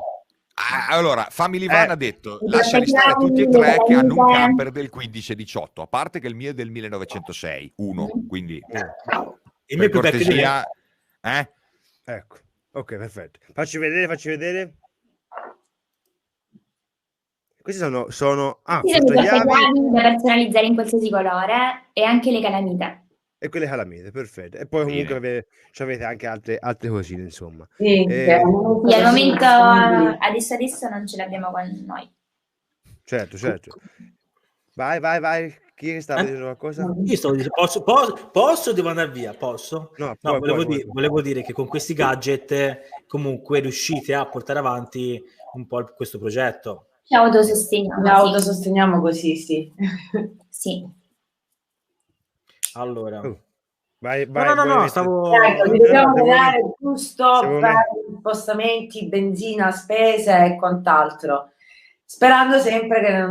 Allora, Family Van ha detto lasciali stare tutti e tre che hanno un camper del 15-18, a parte che il mio è del 1906, quindi il mio più cortesia, Ecco, ok, perfetto. Facci vedere. Questi sono chiavi da personalizzare in qualsiasi colore e anche le calamite. E quelle calamite, perfetto. E poi comunque avete anche altre cosine, insomma. Sì, al momento adesso non ce l'abbiamo con noi. Certo. Vai. Chi è che stava dicendo qualcosa? Io stavo dicendo, posso devo andare via? Posso? No, volevo dire che con questi gadget comunque riuscite a portare avanti un po' questo progetto. Ci autososteniamo così, sì. Sì. Allora. Vai. No, stavo... vi dobbiamo dare giusto per spostamenti, benzina, spese e quant'altro. Sperando sempre che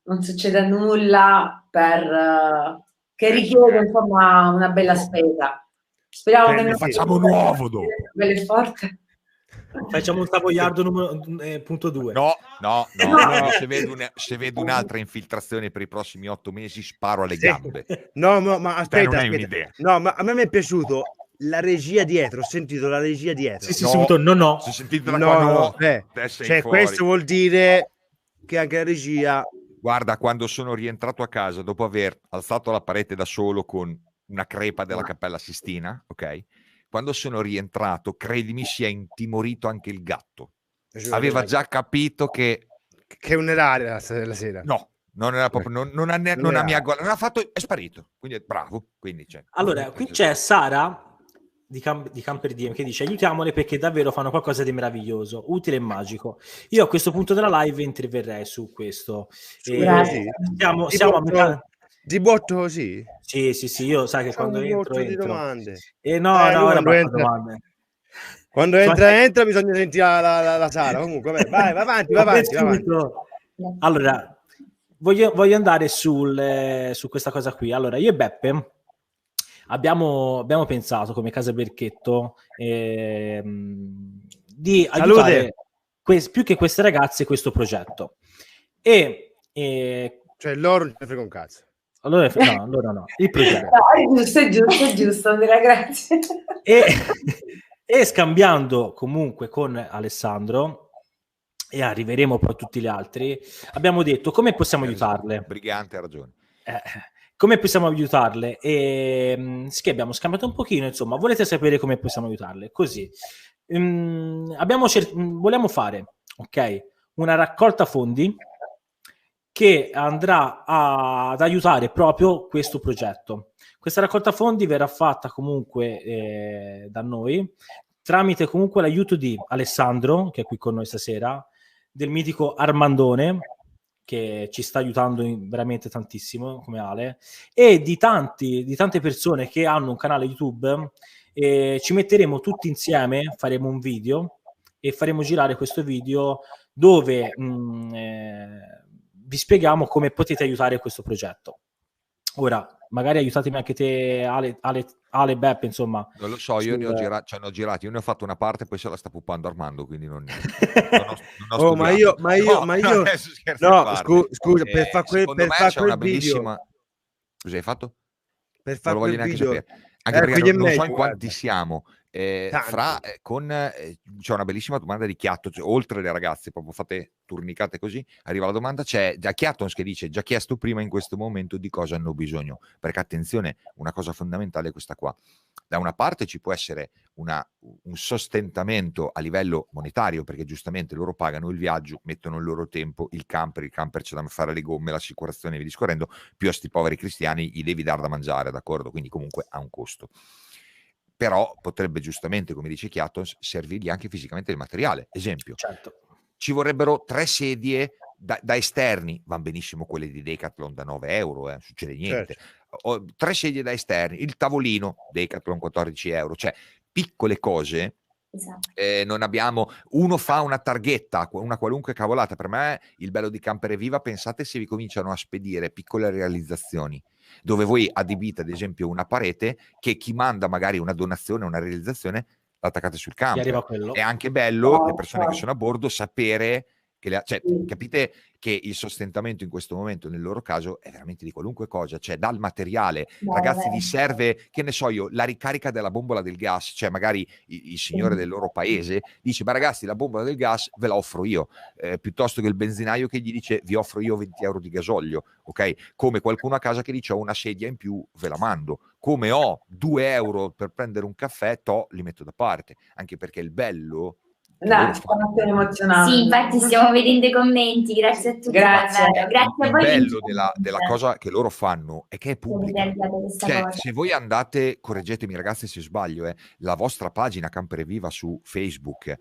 non succeda nulla che richiede insomma una bella spesa. Speriamo che ne facciamo nuovo dopo. Belle forte. Facciamo un savoiardo punto 2. No. Se vedo un'altra infiltrazione per i prossimi 8 mesi, sparo alle gambe. No, ma aspetta. Non hai un'idea. No, ma a me mi è piaciuto la regia dietro. Ho sentito la regia dietro. Sì, no. Si è sentito da qua, cioè, questo vuol dire che anche la regia... Guarda, quando sono rientrato a casa dopo aver alzato la parete da solo con una crepa della Cappella Sistina, ok? Quando sono rientrato, credimi, si è intimorito anche il gatto. Aveva già capito che un erario la sera. No, non era proprio, non ha fatto, è sparito. Quindi è bravo. Allora, qui c'è Sara di Camper DM che dice aiutiamole perché davvero fanno qualcosa di meraviglioso, utile e magico. Io a questo punto della live interverrei su questo. Siamo a metà. Di botto così? Sì, io sai che quando entro. Di domande. Quando entra bisogna sentire la Sara. Comunque, vai avanti. Allora, voglio andare su questa cosa qui. Allora, io e Beppe abbiamo pensato come Casa Berchetto di aiutare più che queste ragazze questo progetto. Cioè loro non ne frega un cazzo. Allora no, il progetto. È giusto, grazie. E scambiando comunque con Alessandro, e arriveremo poi a tutti gli altri, abbiamo detto come possiamo aiutarle. Brigante, ha ragione. Come possiamo aiutarle? E sì, abbiamo scambiato un pochino, insomma, volete sapere come possiamo aiutarle? Così. Vogliamo fare, ok, una raccolta fondi che andrà ad aiutare proprio questo progetto. Questa raccolta fondi verrà fatta comunque da noi tramite comunque l'aiuto di Alessandro, che è qui con noi stasera, del mitico Armandone, che ci sta aiutando veramente tantissimo, come Ale, e di tante persone che hanno un canale YouTube. Ci metteremo tutti insieme, faremo un video e faremo girare questo video dove vi spieghiamo come potete aiutare questo progetto. Ora, magari aiutatemi anche te, Ale Beppe, insomma. Non lo so, io ne ho girati, io ne ho fatto una parte, poi se la sta puppando Armando, quindi non ho ma io no, scusa, per fare quel bellissima... Cosa hai fatto? Per fare quel video, anche perché non so in quanti siamo. C'è una bellissima domanda di Chiatto, cioè, oltre le ragazze proprio fate turnicate così, arriva la domanda, c'è da Chiattons che dice: già chiesto prima in questo momento di cosa hanno bisogno, perché attenzione, una cosa fondamentale è questa qua: da una parte ci può essere un sostentamento a livello monetario, perché giustamente loro pagano il viaggio, mettono il loro tempo, il camper c'è da fare le gomme, l'assicurazione e via discorrendo, più a sti poveri cristiani gli devi dar da mangiare, d'accordo? Quindi comunque ha un costo. Però potrebbe giustamente, come dice Chiattons, servirgli anche fisicamente il materiale. Esempio, ci vorrebbero 3 sedie da esterni, van benissimo quelle di Decathlon da 9 euro, non succede niente. 3 sedie da esterni, il tavolino Decathlon 14 euro, cioè piccole cose. Non abbiamo, uno fa una targhetta, una qualunque cavolata. Per me il bello di Camper e Viva, pensate se vi cominciano a spedire piccole realizzazioni, dove voi adibite ad esempio una parete che chi manda magari una donazione, una realizzazione, l'attaccate sul camper. È anche bello, le persone che sono a bordo, sapere che capite che il sostentamento in questo momento nel loro caso è veramente di qualunque cosa, cioè dal materiale. Ragazzi, vi serve, che ne so io, la ricarica della bombola del gas, cioè magari il signore del loro paese dice: ma ragazzi, la bombola del gas ve la offro io, piuttosto che il benzinaio che gli dice: vi offro io 20 euro di gasolio, ok? Come qualcuno a casa che dice: ho una sedia in più, ve la mando. Come ho 2 euro per prendere un caffè, li metto da parte, anche perché il bello... No, sono emozionata. Sì, infatti stiamo vedendo i commenti, grazie a tutti. Grazie a voi. Il bello della cosa che loro fanno è che è pubblica. Cioè, se voi andate, correggetemi ragazzi se sbaglio, la vostra pagina Camper e Viva su Facebook,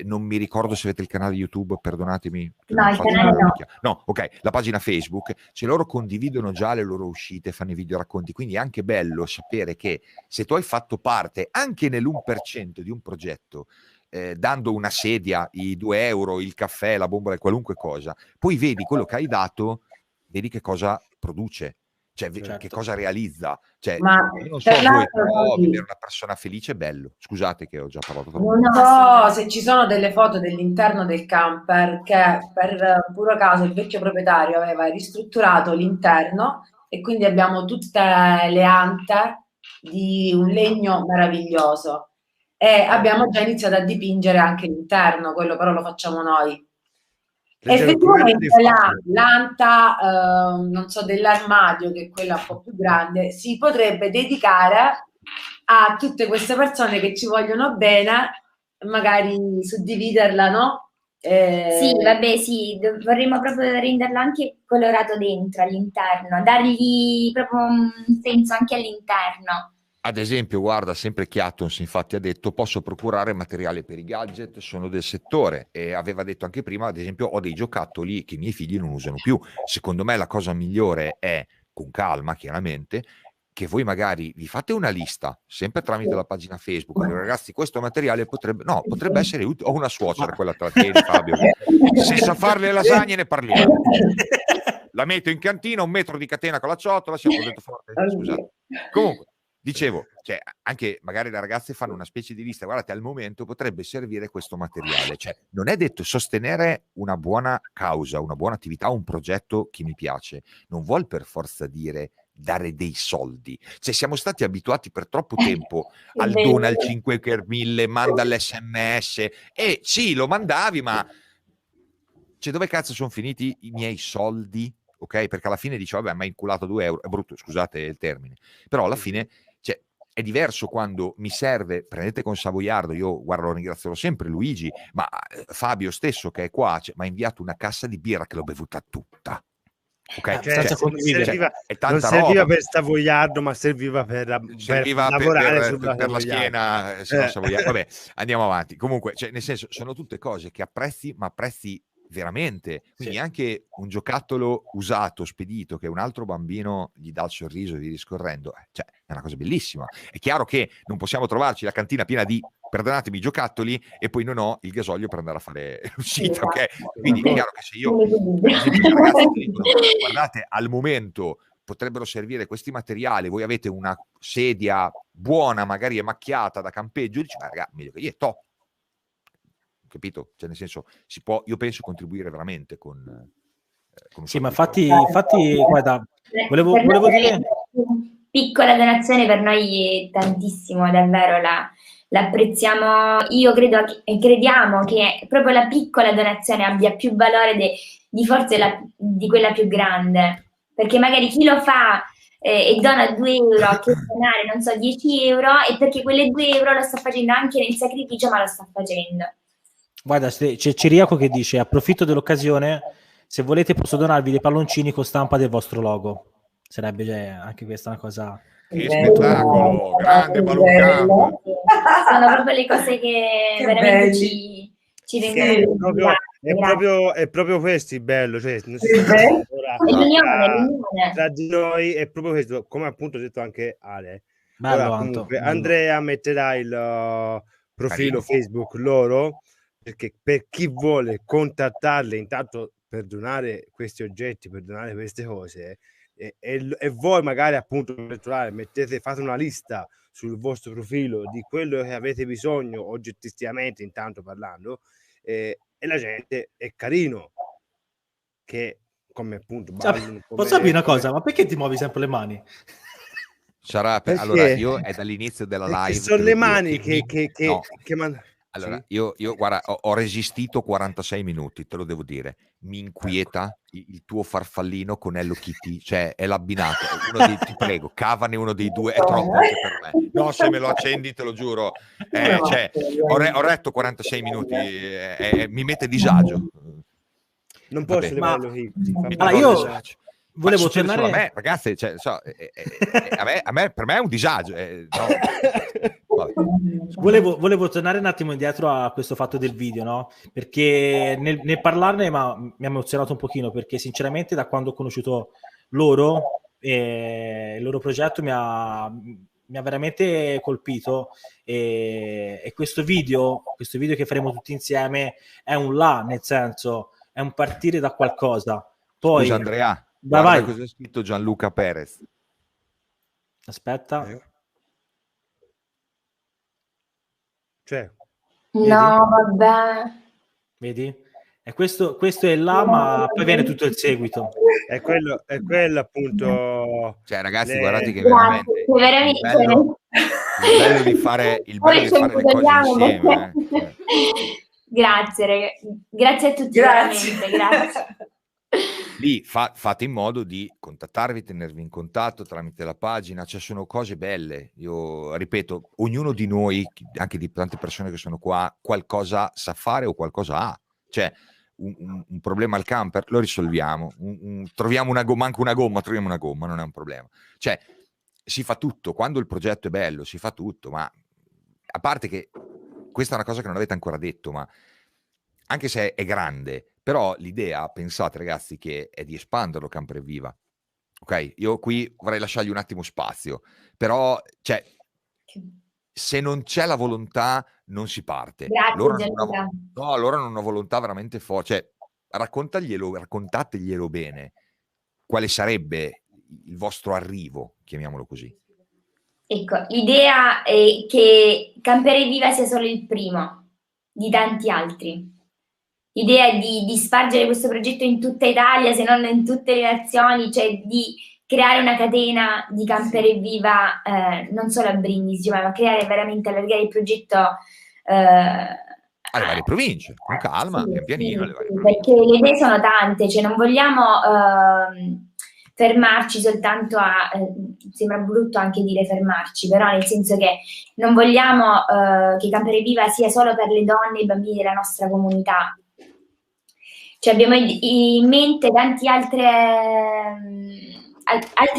non mi ricordo se avete il canale YouTube, perdonatemi. No, il canale no. No, ok, la pagina Facebook, se loro condividono già le loro uscite, fanno i video racconti, quindi è anche bello sapere che se tu hai fatto parte anche nell'1% di un progetto, dando una sedia, i 2 euro, il caffè, la bombola, qualunque cosa, poi vedi quello che hai dato, vedi che cosa produce, cioè che cosa realizza. Cioè, io non so voi, però vedere una persona felice è bello. Scusate che ho già parlato troppo. Non so se ci sono delle foto dell'interno del camper che per puro caso il vecchio proprietario aveva ristrutturato l'interno e quindi abbiamo tutte le ante di un legno meraviglioso. E abbiamo già iniziato a dipingere anche l'interno, quello però lo facciamo noi. Effettivamente l'anta, non so, dell'armadio, che è quella un po' più grande, si potrebbe dedicare a tutte queste persone che ci vogliono bene, magari suddividerla, no? Sì, vabbè, sì, vorremmo proprio renderlo anche colorato dentro, all'interno, dargli proprio un senso anche all'interno. Ad esempio, guarda, sempre Chiattons infatti ha detto: posso procurare materiale per i gadget, sono del settore, e aveva detto anche prima, ad esempio, ho dei giocattoli che i miei figli non usano più. Secondo me la cosa migliore è, con calma chiaramente, che voi magari vi fate una lista, sempre tramite la pagina Facebook, ragazzi, questo materiale potrebbe essere utile. Ho una suocera, quella tra te e Fabio, se sa fare le lasagne ne parliamo. La metto in cantina, 1 metro di catena con la ciotola, siamo detto forte, scusate. Comunque, dicevo, cioè, anche magari le ragazze fanno una specie di lista: guardate, al momento potrebbe servire questo materiale. Cioè, non è detto sostenere una buona causa, una buona attività, un progetto che mi piace, non vuol per forza dire dare dei soldi. Cioè, siamo stati abituati per troppo tempo al dona al 5 per 1000, manda l'SMS, e sì, lo mandavi, ma cioè, dove cazzo sono finiti i miei soldi? Ok, perché alla fine dice: vabbè, ma hai inculato 2 euro, è brutto, scusate il termine, però alla fine, cioè, è diverso quando mi serve. Prendete con Savoiardo, io guarda, lo ringrazierò sempre Luigi, ma Fabio stesso che è qua, mi ha inviato una cassa di birra che l'ho bevuta tutta. Okay, non serviva per Savoiardo, ma serviva per lavorare per la schiena. Vabbè, andiamo avanti. Comunque, cioè, nel senso, sono tutte cose che apprezzi, ma apprezzi veramente. Quindi anche un giocattolo usato, spedito, che un altro bambino gli dà il sorriso e via discorrendo, cioè, è una cosa bellissima. È chiaro che non possiamo trovarci la cantina piena di, perdonatemi, giocattoli e poi non ho il gasolio per andare a fare l'uscita, ok? Quindi è chiaro che se io, per esempio, i ragazzi mi dicono, guardate, al momento potrebbero servire questi materiali, voi avete una sedia buona, magari è macchiata da campeggio, dici, ma raga, meglio che io, top. Capito? Cioè, nel senso, si può, io penso, contribuire veramente con sì, ma infatti guarda, volevo dire, piccola donazione per noi è tantissimo, davvero l'apprezziamo. Io credo e crediamo che proprio la piccola donazione abbia più valore di forse di quella più grande, perché magari chi lo fa e dona 2 euro che donare, non so, 10 euro, e perché quelle 2 euro lo sta facendo anche nel sacrificio, ma lo sta facendo. Guarda, c'è Ciriaco che dice: approfitto dell'occasione, se volete posso donarvi dei palloncini con stampa del vostro logo. Sarebbe anche questa una cosa... Che spettacolo, grande Balloncamp. Sono proprio le cose che veramente ci vengono. È proprio questo il bello, cioè, tra di noi è proprio questo, come appunto ha detto anche Ale. Bello, comunque, Andrea metterà il profilo Facebook loro, perché per chi vuole contattarle intanto per donare questi oggetti, per donare queste cose, e voi magari appunto fate una lista sul vostro profilo di quello che avete bisogno oggettivamente, intanto parlando, e la gente è carino che come appunto posso sapere una cosa, ma perché ti muovi sempre le mani? Sarà allora, io è dall'inizio della live sono le mani che allora, io guarda, ho resistito 46 minuti, te lo devo dire. Mi inquieta il tuo farfallino con Hello Kitty, cioè è l'abbinato. Ti prego, cavane uno dei due, è troppo anche per me. No, se me lo accendi, te lo giuro. Cioè, ho retto 46 minuti, mi mette disagio. Non posso levarlo Kitty. Io volevo tornare a me, ragazzi, cioè, per me è un disagio. Volevo tornare un attimo indietro a questo fatto del video, no? Perché nel parlarne mi ha emozionato un pochino, perché sinceramente da quando ho conosciuto loro il loro progetto mi ha veramente colpito, e questo video che faremo tutti insieme è un nel senso, è un partire da qualcosa. Poi scusa Andrea, guarda cosa ha scritto Gianluca Perez. Aspetta. Cioè, no, vabbè. Vedi? E questo è ma poi viene tutto il seguito. È quello appunto. Cioè, ragazzi, guardate che veramente il bello di fare le cose insieme. Grazie, ragazzi. Grazie a tutti. Grazie. Lì fate in modo di contattarvi, tenervi in contatto tramite la pagina, cioè sono cose belle. Io ripeto, ognuno di noi, anche di tante persone che sono qua, qualcosa sa fare o qualcosa ha. Cioè un problema al camper lo risolviamo, troviamo una gomma, anche una gomma, troviamo una gomma, non è un problema. Cioè si fa tutto, quando il progetto è bello si fa tutto, ma a parte che questa è una cosa che non avete ancora detto, ma anche se è grande, però l'idea, pensate ragazzi, che è di espanderlo Camper Viva. Ok, io qui vorrei lasciargli un attimo spazio, però cioè, se non c'è la volontà non si parte. Grazie, loro hanno una volontà veramente forte, cioè raccontateglielo bene, quale sarebbe il vostro arrivo, chiamiamolo così. Ecco, l'idea è che Camper Viva sia solo il primo di tanti altri. L'idea è di spargere questo progetto in tutta Italia, se non in tutte le nazioni, cioè di creare una catena di Camper Viva non solo a Brindisi, ma creare veramente, allargare il progetto alle varie province, con calma, pian pianino, alle varie province. Perché le idee sono tante, cioè non vogliamo fermarci soltanto a, sembra brutto anche dire fermarci, però nel senso che non vogliamo che Camper Viva sia solo per le donne e i bambini della nostra comunità. Cioè abbiamo in mente tanti altri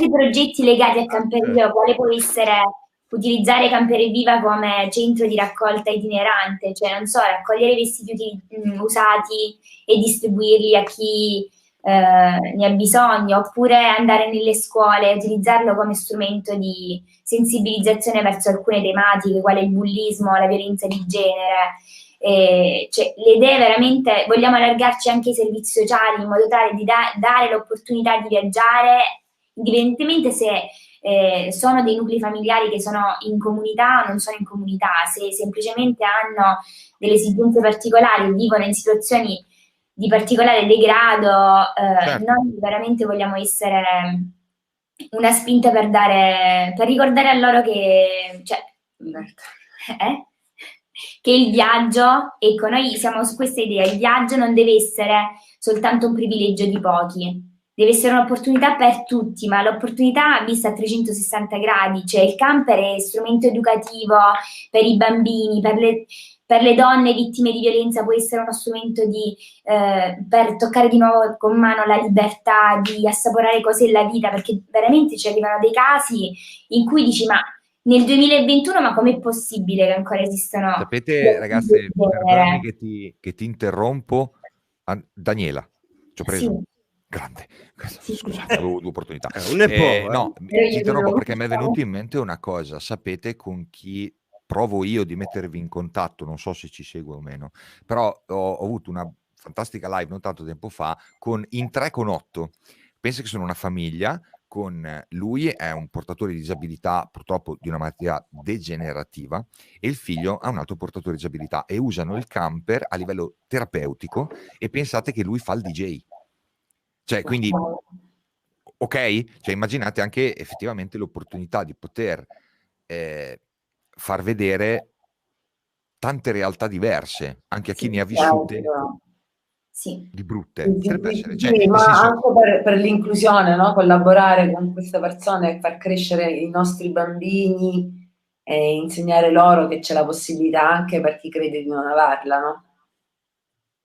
progetti legati a Campereviva, quale può essere utilizzare Campereviva come centro di raccolta itinerante, cioè non so, raccogliere i vestiti usati e distribuirli a chi ne ha bisogno, oppure andare nelle scuole e utilizzarlo come strumento di sensibilizzazione verso alcune tematiche, quale il bullismo, la violenza di genere. Cioè, le idee veramente, vogliamo allargarci anche ai servizi sociali in modo tale di dare l'opportunità di viaggiare, indipendentemente se sono dei nuclei familiari che sono in comunità o non sono in comunità, se semplicemente hanno delle esigenze particolari, vivono in situazioni di particolare degrado, certo. Noi veramente vogliamo essere una spinta per ricordare a loro che, cioè, che il viaggio, ecco, noi siamo su questa idea, il viaggio non deve essere soltanto un privilegio di pochi, deve essere un'opportunità per tutti, ma l'opportunità vista a 360 gradi, cioè il camper è strumento educativo per i bambini, per le donne vittime di violenza può essere uno strumento per toccare di nuovo con mano la libertà, di assaporare cos'è la vita, perché veramente ci arrivano dei casi in cui dici ma nel 2021 ma com'è possibile che ancora esistano? Sapete ragazzi, perdonami che ti interrompo, Daniela, ci ho preso. Sì. Grande, scusate, avevo due opportunità. No, ti interrompo perché mi è venuto in mente una cosa. Sapete con chi provo io di mettervi in contatto? Non so se ci segue o meno, però ho avuto una fantastica live non tanto tempo fa in 3 con 8. Penso che sono una famiglia. Con lui è un portatore di disabilità, purtroppo di una malattia degenerativa, e il figlio ha un altro portatore di disabilità, e usano il camper a livello terapeutico, e pensate che lui fa il DJ. Cioè, quindi, ok? Cioè, immaginate anche effettivamente l'opportunità di poter far vedere tante realtà diverse, anche a chi ne ha vissute di brutte. Potrebbe essere, cioè, ma senso... anche per l'inclusione, no? Collaborare con queste persone e far crescere i nostri bambini e insegnare loro che c'è la possibilità anche per chi crede di non averla, no?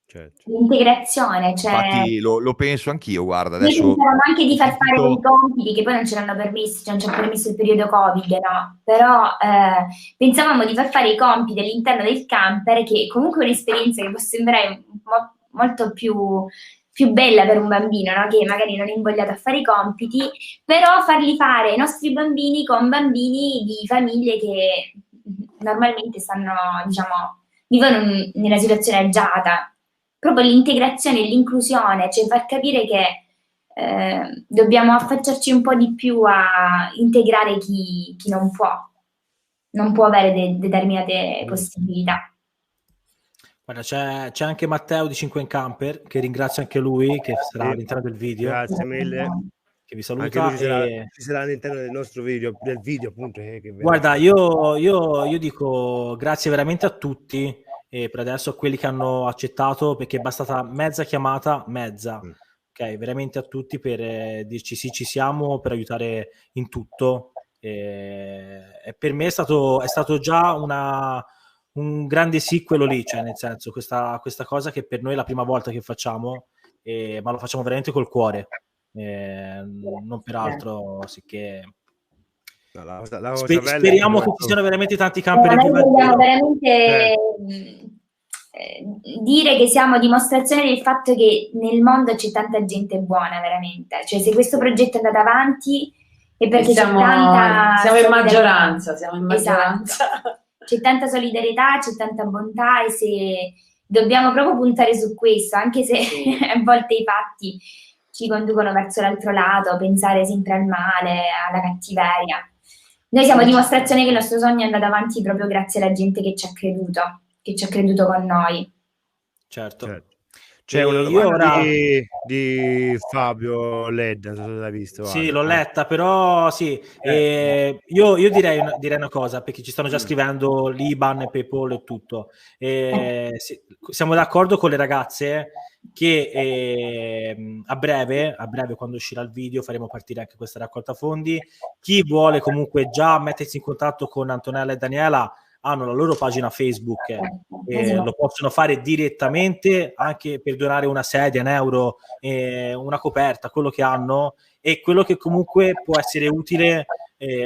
Certo. L'integrazione, cioè... Infatti lo penso anch'io, guarda, adesso... Noi pensavamo anche di far fare dei compiti che poi non ce l'hanno permesso, cioè non ci ha permesso il periodo Covid, no? Però pensavamo di far fare i compiti all'interno del camper, che comunque è un'esperienza che può sembrare molto più bella per un bambino, no? Che magari non è invogliato a fare i compiti, però farli fare ai nostri bambini con bambini di famiglie che normalmente stanno, diciamo, vivono nella situazione agiata. Proprio l'integrazione e l'inclusione, cioè far capire che dobbiamo affacciarci un po' di più a integrare chi non può avere determinate possibilità. Guarda, c'è anche Matteo di 5 in Camper, che ringrazio anche lui, che sarà all'interno del video. Grazie mille. Che vi saluta. Anche lui ci sarà all'interno del nostro video, del video appunto. Guarda, io dico grazie veramente a tutti, e per adesso a quelli che hanno accettato, perché è bastata mezza chiamata, ok, veramente a tutti per dirci sì, ci siamo, per aiutare in tutto. E per me è stato già un grande sì quello lì, cioè nel senso questa cosa che per noi è la prima volta che facciamo, ma lo facciamo veramente col cuore, non per altro, sicché speriamo che ci siano veramente tanti camper. Noi vogliamo veramente dire che siamo dimostrazione del fatto che nel mondo c'è tanta gente buona, veramente, cioè se questo progetto è andato avanti è perché siamo in maggioranza, esatto. C'è tanta solidarietà, c'è tanta bontà, e se dobbiamo proprio puntare su questo, anche se a volte i fatti ci conducono verso l'altro lato, pensare sempre al male, alla cattiveria. Noi siamo dimostrazione che il nostro sogno è andato avanti proprio grazie alla gente che ci ha creduto con noi. Certo. C'è una domanda di Fabio Led, non so se l'hai visto. Sì, l'ho letta, però sì. Io direi una cosa, perché ci stanno già scrivendo l'Iban, PayPal e tutto. Sì, siamo d'accordo con le ragazze che a breve, quando uscirà il video, faremo partire anche questa raccolta fondi. Chi vuole comunque già mettersi in contatto con Antonella e Daniela, hanno la loro pagina Facebook e lo possono fare direttamente, anche per donare una sedia, €1, una coperta, quello che hanno, e quello che comunque può essere utile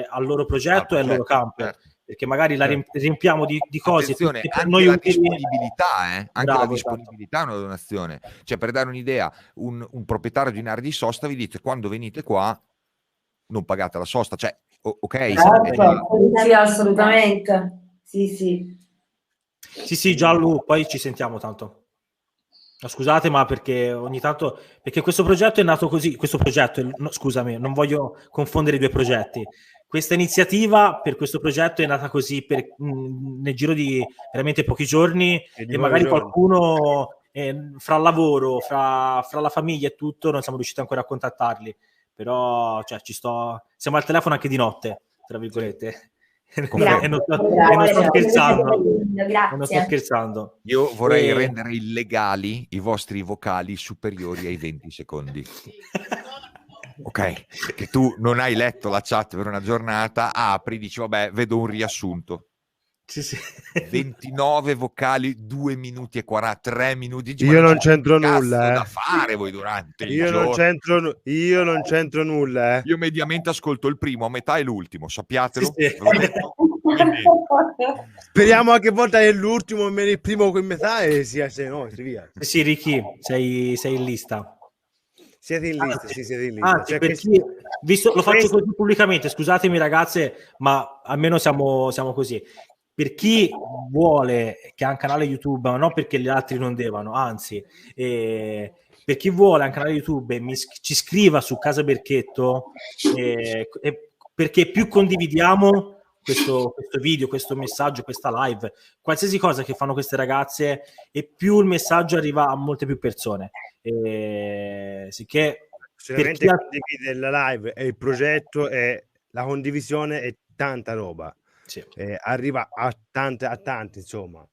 al loro progetto e al loro camper. Perché magari la riempiamo di cose. Attenzione, anche noi la disponibilità, anche la disponibilità è una donazione. Cioè, per dare un'idea, un proprietario di un'area di sosta vi dice: quando venite qua non pagate la sosta, cioè ok, sì, assolutamente, sì, Gianlu, poi ci sentiamo tanto. Scusate, ma perché ogni tanto, perché questo progetto è nato così, scusami, non voglio confondere i due progetti. Questa iniziativa per questo progetto è nata così nel giro di veramente pochi giorni, e magari qualcuno fra il lavoro, fra la famiglia e tutto, non siamo riusciti ancora a contattarli, però cioè, siamo al telefono anche di notte, tra virgolette. E non sto scherzando. Io vorrei rendere illegali i vostri vocali superiori ai 20 secondi. Ok, che tu non hai letto la chat per una giornata, apri, dici vabbè, vedo un riassunto. Sì. 29 vocali, 2 minuti e 40, 3 minuti. Io non c'entro nulla da fare voi durante il giorno. Io non c'entro nulla. Io mediamente ascolto il primo, a metà e l'ultimo, sappiatelo. Sì. Quindi... speriamo anche volta è l'ultimo, il primo con metà e sia sei nostri, via. Sì, Ricky, sei in lista. Siete in lista, siete in lista. Anzi, cioè, lo faccio così pubblicamente, scusatemi ragazze, ma almeno siamo così. Per chi vuole che ha un canale YouTube, ma non perché gli altri non devono, anzi, per chi vuole un canale YouTube, ci scriva su Casa Berchetto, perché più condividiamo questo video, questo messaggio, questa live, qualsiasi cosa che fanno queste ragazze, e più il messaggio arriva a molte più persone. Sicché sicuramente condivide la live e il progetto, e la condivisione è tanta roba. Sì. Arriva a tanti, insomma,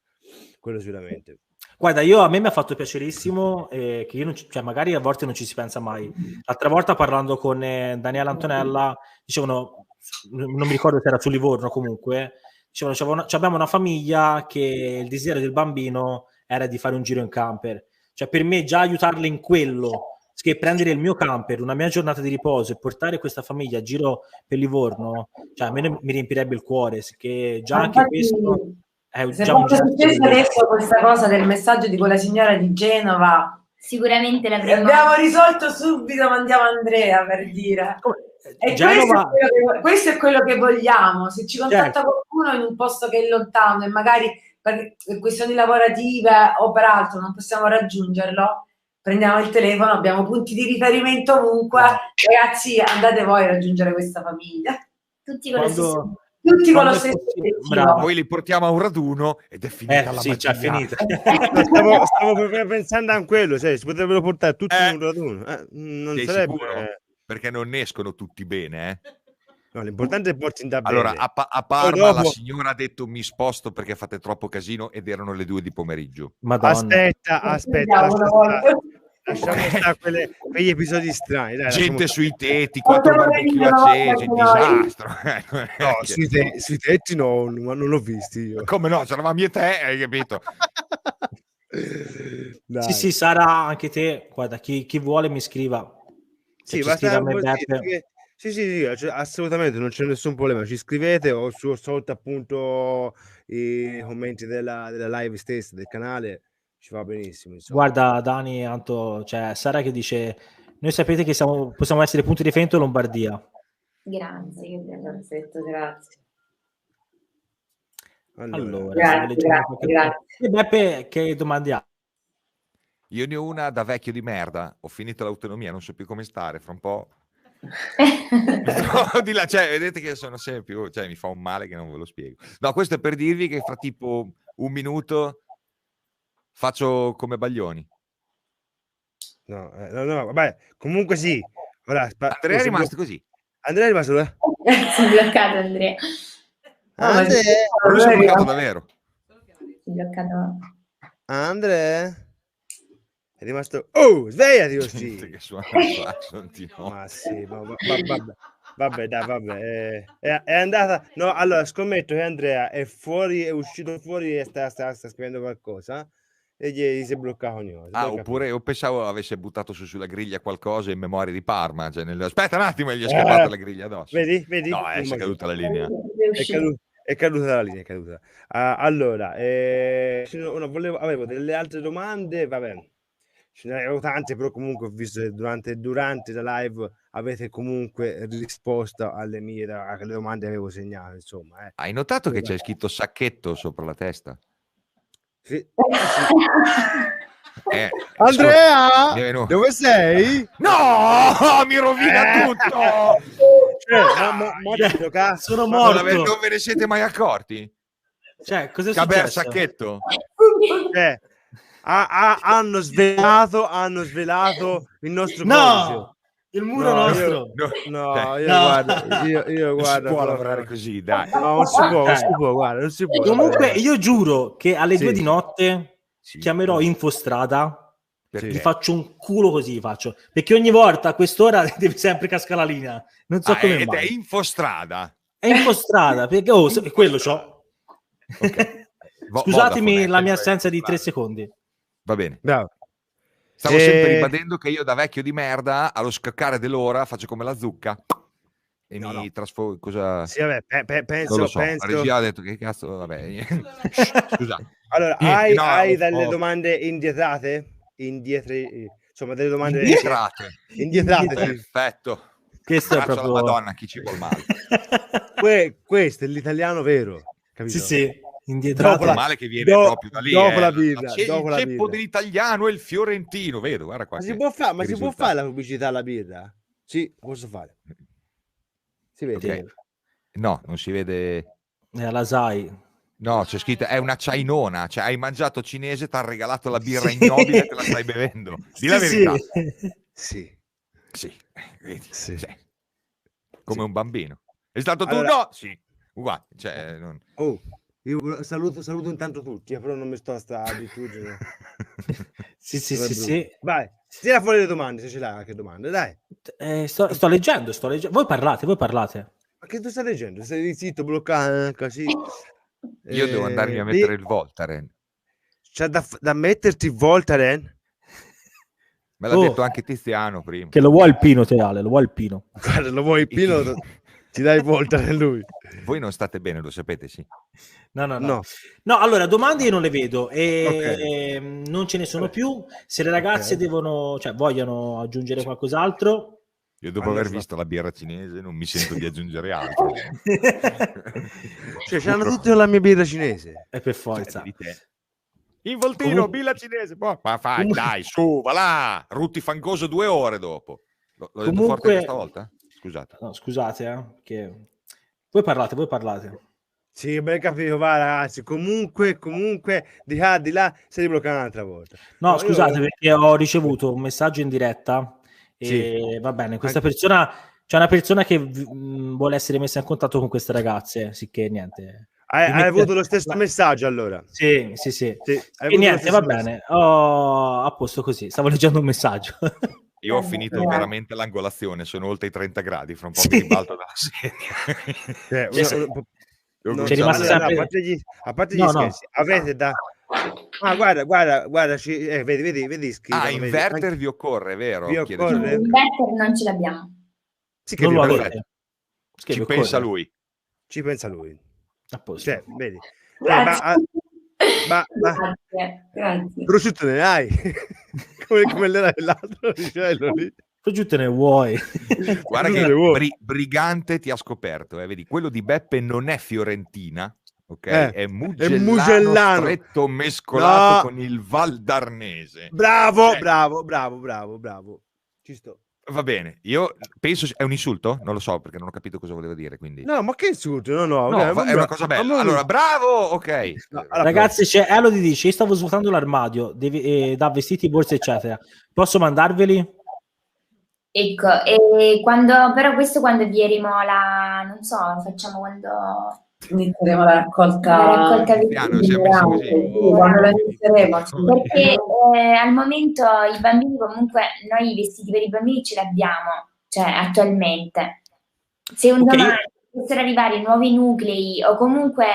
quello sicuramente. Guarda, a me mi ha fatto piacerissimo, che io non cioè magari a volte non ci si pensa mai. L'altra volta parlando con Daniela Antonella, dicevano, non mi ricordo se era su Livorno, comunque dicevano abbiamo una famiglia che il desiderio del bambino era di fare un giro in camper. Cioè per me già aiutarle in quello, che prendere il mio camper, una mia giornata di riposo, e portare questa famiglia a giro per Livorno, cioè a me mi riempirebbe il cuore, che già anche questo è già un gesto. Se adesso questa cosa del messaggio di quella signora di Genova, sicuramente l'avremo abbiamo risolto subito, mandiamo Andrea, per dire. E Genova... questo è quello che vogliamo. Se ci contatta qualcuno in un posto che è lontano e magari per questioni lavorative o per altro non possiamo raggiungerlo, prendiamo il telefono, abbiamo punti di riferimento ovunque. Ragazzi, andate voi a raggiungere questa famiglia. Tutti con lo stesso obiettivo. Poi li portiamo a un raduno ed è finita la magia. È finita. stavo proprio pensando a quello, cioè, si potrebbero portare tutti in un raduno. Non sarebbe sicuro? Perché non escono tutti bene, No, l'importante è porti in da bene. Allora, a Parma la signora ha detto mi sposto perché fate troppo casino, ed erano le 2 di pomeriggio. Madonna. Aspetta. Lasciamo stare quegli episodi strani. Dai, gente sui tetti, 4 barbecue accesi, disastro. No, sui tetti non l'ho visti io. Come no? C'eravamo io e te, hai capito? Sì, Sara, anche te, guarda, chi vuole mi scriva. Sì, basta sì, assolutamente, non c'è nessun problema. Ci scrivete o sotto appunto i commenti della live stessa, del canale, ci va benissimo, insomma. Guarda Dani, Anto, c'è Sara che dice: noi sapete che possiamo essere punti di riferimento in Lombardia. Grazie, perfetto, grazie. Allora grazie. E Beppe, che domande ha? Io ne ho una da vecchio di merda, ho finito l'autonomia, non so più come stare, fra un po'. Di là, cioè, vedete che sono sempre più, cioè, mi fa un male che non ve lo spiego. No, questo è per dirvi che fra tipo un minuto faccio come Baglioni. No, vabbè, comunque sì. Ora, Andrea è rimasto così. Andrea è rimasto là. Si è bloccato Andrea. Lui si è bloccato davvero. Si è bloccato. Andrea è rimasto. Oh, svegliati così. Che suona ma sì, vabbè. Vabbè, dai, vabbè. È andata... No, allora, scommetto che Andrea è fuori, è uscito fuori e sta scrivendo qualcosa e gli si è bloccato ogni cosa. Oppure io pensavo avesse buttato sulla griglia qualcosa in memoria di Parma. Cioè aspetta un attimo, gli è scappata la griglia addosso. Vedi? No, è caduta la linea. È caduta la linea, è caduta. Allora, avevo delle altre domande, vabbè. Ce ne avevo tante, però comunque ho visto che durante la live avete comunque risposto alle domande che avevo segnato, insomma. Hai notato che c'è scritto sacchetto sopra la testa? Sì. Andrea, dove sei? No, mi rovina tutto. Sono morto. Non ve ne siete mai accorti? Cioè, cosa è successo? Sacchetto. Hanno svelato il nostro codice. Il muro nostro. Io guarda, non si può lavorare così, dai. No, non si può, guarda, non si può. Comunque io giuro che alle 2 di notte chiamerò Infostrada, gli faccio un culo così, perché ogni volta a quest'ora deve sempre cascare la linea. Non so come mai. È Infostrada. È Infostrada, perché quello c'ho. Okay. Scusatemi la mia assenza di 3 secondi. Va bene. Bravo. Stavo sempre ribadendo che io da vecchio di merda allo scaccare dell'ora faccio come la zucca e mi trasformo. Cosa? Sì, vabbè, penso. La regia ha detto che cazzo, vabbè. Scusa. Allora, hai delle domande indietrate? Insomma, delle domande indietrate. Perfetto. Questo è proprio la Madonna, chi ci vuol male. Questo è l'italiano vero, capito? Sì. Indietro male che viene proprio da lì dopo la birra, il ceppo dell'italiano e il fiorentino, vedo, guarda qua. Ma si può fare la pubblicità alla birra? Sì, posso fare. Si vede? Okay. No, non si vede. La sai. No, c'è scritto è una chainona, cioè hai mangiato cinese, ti ha regalato la birra ignobile e te la stai bevendo. Di la verità. Sì. Vedi? Sì. Come un bambino. È stato tu? No? Sì. Uguale, cioè io saluto intanto tutti, però non mi sto a sta abitudine. Sì. Vai, tira fuori le domande, se ce l'hai anche domande, dai. Sto leggendo. Voi parlate. Ma che tu stai leggendo? Stai zitto, bloccato, così. Io devo andarmi a mettere il Voltaren. C'è da metterti il Voltaren? Me l'ha detto anche Tiziano prima. Che lo vuoi il Pino, Teale, lo vuoi il Pino. Guarda, lo vuoi il Pino, ti dai Voltaren lui. Voi non state bene, lo sapete, sì. No, allora, domande io non le vedo e non ce ne sono più. Se le ragazze vogliono aggiungere qualcos'altro. Io dopo aver visto la birra cinese non mi sento di aggiungere altro. Cioè, c'hanno tutti la mia birra cinese. E per forza. In voltino, birra cinese. Ma fai, dai, su, va là. Rutti fangoso 2 ore dopo. L'ho detto forte questa volta? Scusate. No, scusate, che... Voi parlate. Sì, ben capito, va ragazzi. Comunque, di là si riblocca un'altra volta. No, scusate, perché ho ricevuto un messaggio in diretta e va bene, questa persona, c'è una persona che vuole essere messa in contatto con queste ragazze, sicché niente. Hai avuto lo stesso messaggio allora? Sì. E niente, va bene, a posto così, stavo leggendo un messaggio. Io ho finito veramente l'angolazione, sono oltre i 30 gradi, fra un po' mi ribalto dalla sedia. C'è rimasto sempre... a parte gli scherzi, avete da... guarda, vedi inverter vi occorre, vero? Inverter non ce l'abbiamo. Sì, che non lo avete. Ci pensa lui. Cioè, vedi. Grazie. Prosciutto ne hai come l'era dell'altro lì. Prosciutto ne vuoi. Guarda che Brigante ti ha scoperto, vedi, quello di Beppe non è fiorentina, ok? È Mugellano stretto mescolato con il valdarnese. Bravo. Ci sto. Va bene, io penso è un insulto? Non lo so, perché non ho capito cosa voleva dire, quindi... No, ma che insulto? No, è una cosa bella. Allora, bravo, ok. Ragazzi, c'è Elodie dice, io stavo svuotando l'armadio, da vestiti, borse, eccetera. Posso mandarveli? Ecco, e però questo quando vieremo non so, facciamo quando... Inizieremo la raccolta quando la inizieremo, perché al momento i bambini, comunque noi i vestiti per i bambini ce li abbiamo, cioè attualmente, se un domani potessero arrivare nuovi nuclei o comunque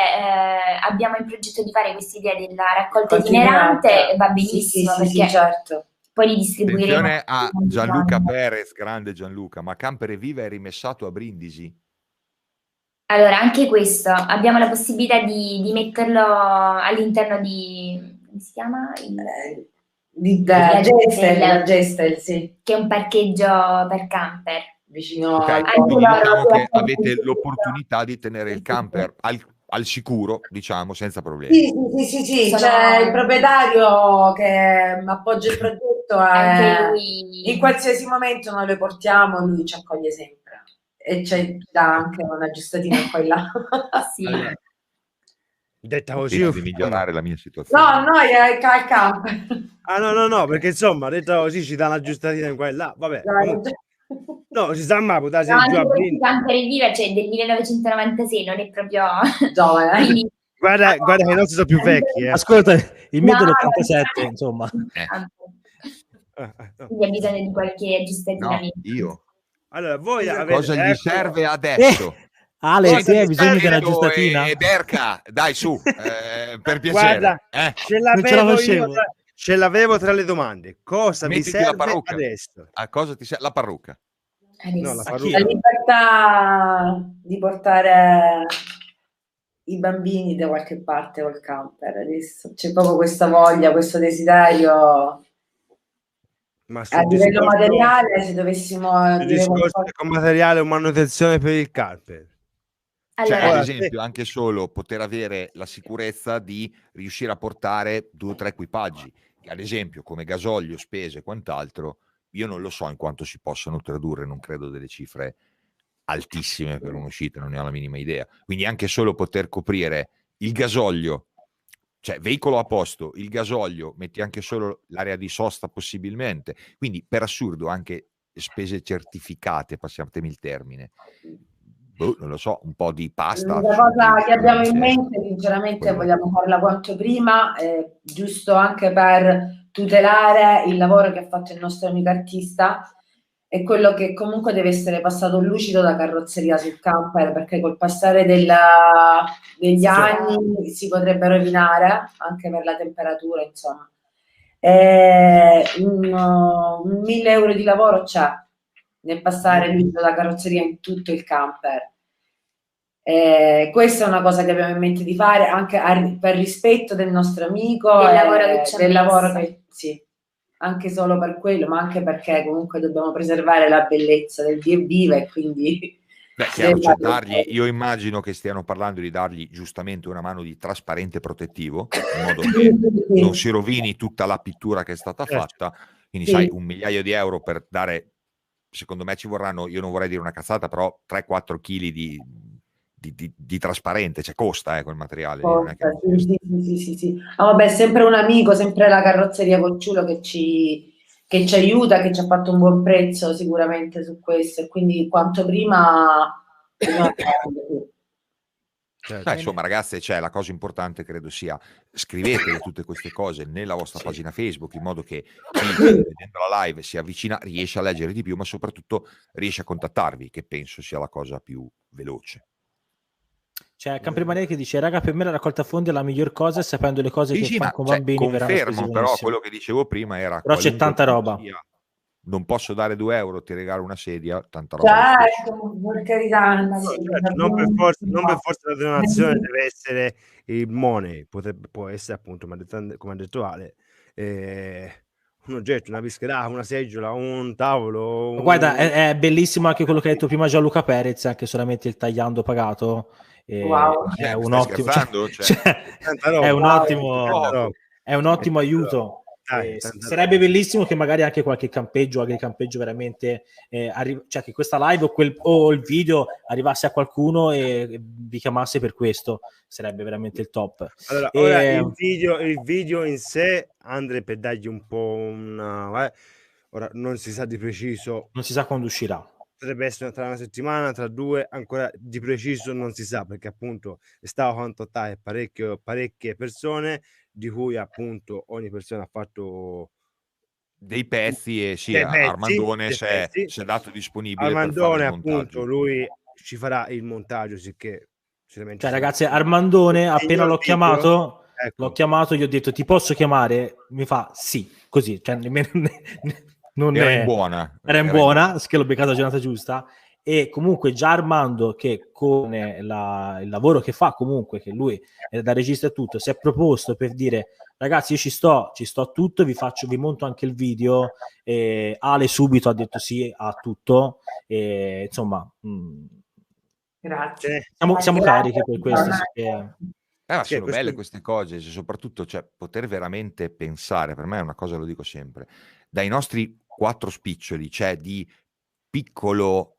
abbiamo il progetto di fare questa idea della raccolta itinerante, va benissimo, perché certo. Poi li distribuiremo. Attenzione a Gianluca Perez, grande Gianluca, ma Camper e Viva è rimessato a Brindisi? Allora, anche questo, abbiamo la possibilità di metterlo all'interno di, come si chiama? La Gestel, sì. Che è un parcheggio per camper. Vicino quindi diciamo che avete l'opportunità di tenere il camper al sicuro, diciamo, senza problemi. Sì. C'è il proprietario che appoggia il progetto e lui... in qualsiasi momento noi lo portiamo, lui ci accoglie sempre. E ci dà anche una aggiustatina qua e là. Sì. Allora, detta così di migliorare la mia situazione. No, noi è al camper. No, perché insomma, detta così ci dà una aggiustatina in qua e là. Vabbè. No, si sa mai, può giù a Brindisi. Camper e Viva c'è del 1996, non è proprio... Quindi... Guarda che i nostri sono più vecchi. Ascolta, il mio dell'87, insomma. Quindi ha bisogno di qualche aggiustatina. No, io. Allora, voi avete... Cosa gli serve adesso? Ale, te hai bisogno di una aggiustatina? Berca, dai su, per piacere. Guarda, ce l'avevo tra le domande. Cosa vi serve adesso? A cosa ti serve? La parrucca. No, la parrucca. La libertà di portare i bambini da qualche parte col camper. Adesso c'è proprio questa voglia, questo desiderio. Ma a livello materiale, se dovessimo dire con materiale o manutenzione per il camper. Allora, cioè, ad esempio, anche solo poter avere la sicurezza di riuscire a portare 2 o 3 equipaggi, ad esempio come gasolio, spese e quant'altro. Io non lo so in quanto si possano tradurre, non credo delle cifre altissime per un'uscita, non ne ho la minima idea. Quindi anche solo poter coprire il gasolio, cioè veicolo a posto, il gasolio, metti anche solo l'area di sosta possibilmente, quindi per assurdo anche spese certificate, passatemi il termine. Non lo so, un po' di pasta. La cosa che abbiamo in mente, sinceramente, vogliamo farla quanto prima, giusto anche per tutelare il lavoro che ha fatto il nostro amico artista e quello che comunque deve essere passato lucido da carrozzeria sul camper, perché col passare degli anni si potrebbe rovinare anche per la temperatura, insomma. Un 1.000 euro di lavoro c'è nel passare lucido da carrozzeria in tutto il camper. Questa è una cosa che abbiamo in mente di fare anche per rispetto del nostro amico, del lavoro che sì, anche solo per quello, ma anche perché comunque dobbiamo preservare la bellezza del Viva e quindi chiaro, io immagino che stiano parlando di dargli giustamente una mano di trasparente protettivo in modo che non si rovini tutta la pittura che è stata fatta, quindi sai, 1.000.000 di euro per dare, secondo me ci vorranno, io non vorrei dire una cazzata, però 3-4 kg di trasparente, cioè costa quel materiale. Sì. Vabbè, sempre un amico, sempre la carrozzeria Cocciulo che ci aiuta, che ci ha fatto un buon prezzo sicuramente su questo, e quindi quanto prima insomma ragazze, la cosa importante credo sia scrivete tutte queste cose nella vostra pagina Facebook, in modo che chi vedendo la live si avvicina, riesce a leggere di più, ma soprattutto riesce a contattarvi, che penso sia la cosa più veloce. C'è Camprimania che dice: raga, per me la raccolta fondi è la miglior cosa, sapendo le cose che fa con bambini. Confermo, però quello che dicevo prima era però c'è tanta roba. Non posso dare 2 euro, ti regalo una sedia, tanta roba. Certo, per carità. Non per forza la donazione deve essere il money, può essere appunto, come ha detto Ale, un oggetto, una vischera, una seggiola, un tavolo. Guarda, è bellissimo anche quello che ha detto prima Gianluca Perez, anche solamente il tagliando pagato. Wow. È un ottimo, è un ottimo aiuto. Sarebbe bellissimo che magari anche qualche campeggio, agricampeggio veramente cioè che questa live o il video arrivasse a qualcuno e vi chiamasse per questo, sarebbe veramente il top. Allora, ora il video in sé, Andre, per dargli un po' ora non si sa di preciso, non si sa quando uscirà. Potrebbe essere tra una settimana, tra 2, ancora di preciso non si sa, perché appunto è stato contattato parecchie persone, di cui appunto ogni persona ha fatto dei pezzi e Armandone si è dato disponibile. Armandone per fare il montaggio. appunto lui ci farà il montaggio, sicché cioè ragazzi, Armandone appena l'ho chiamato, gli ho detto ti posso chiamare? Mi fa sì, così, cioè non era è in buona, era in buona, che l'ho beccato la giornata giusta. E comunque già Armando, che con il lavoro che fa comunque, che lui è da regista e tutto, si è proposto per dire ragazzi io ci sto tutto, vi monto anche il video, Ale subito ha detto sì a tutto, e insomma grazie. Siamo carichi per questo. Ma sono belle queste cose, soprattutto cioè, poter veramente pensare, per me è una cosa, lo dico sempre, dai nostri 4 spiccioli, cioè di piccolo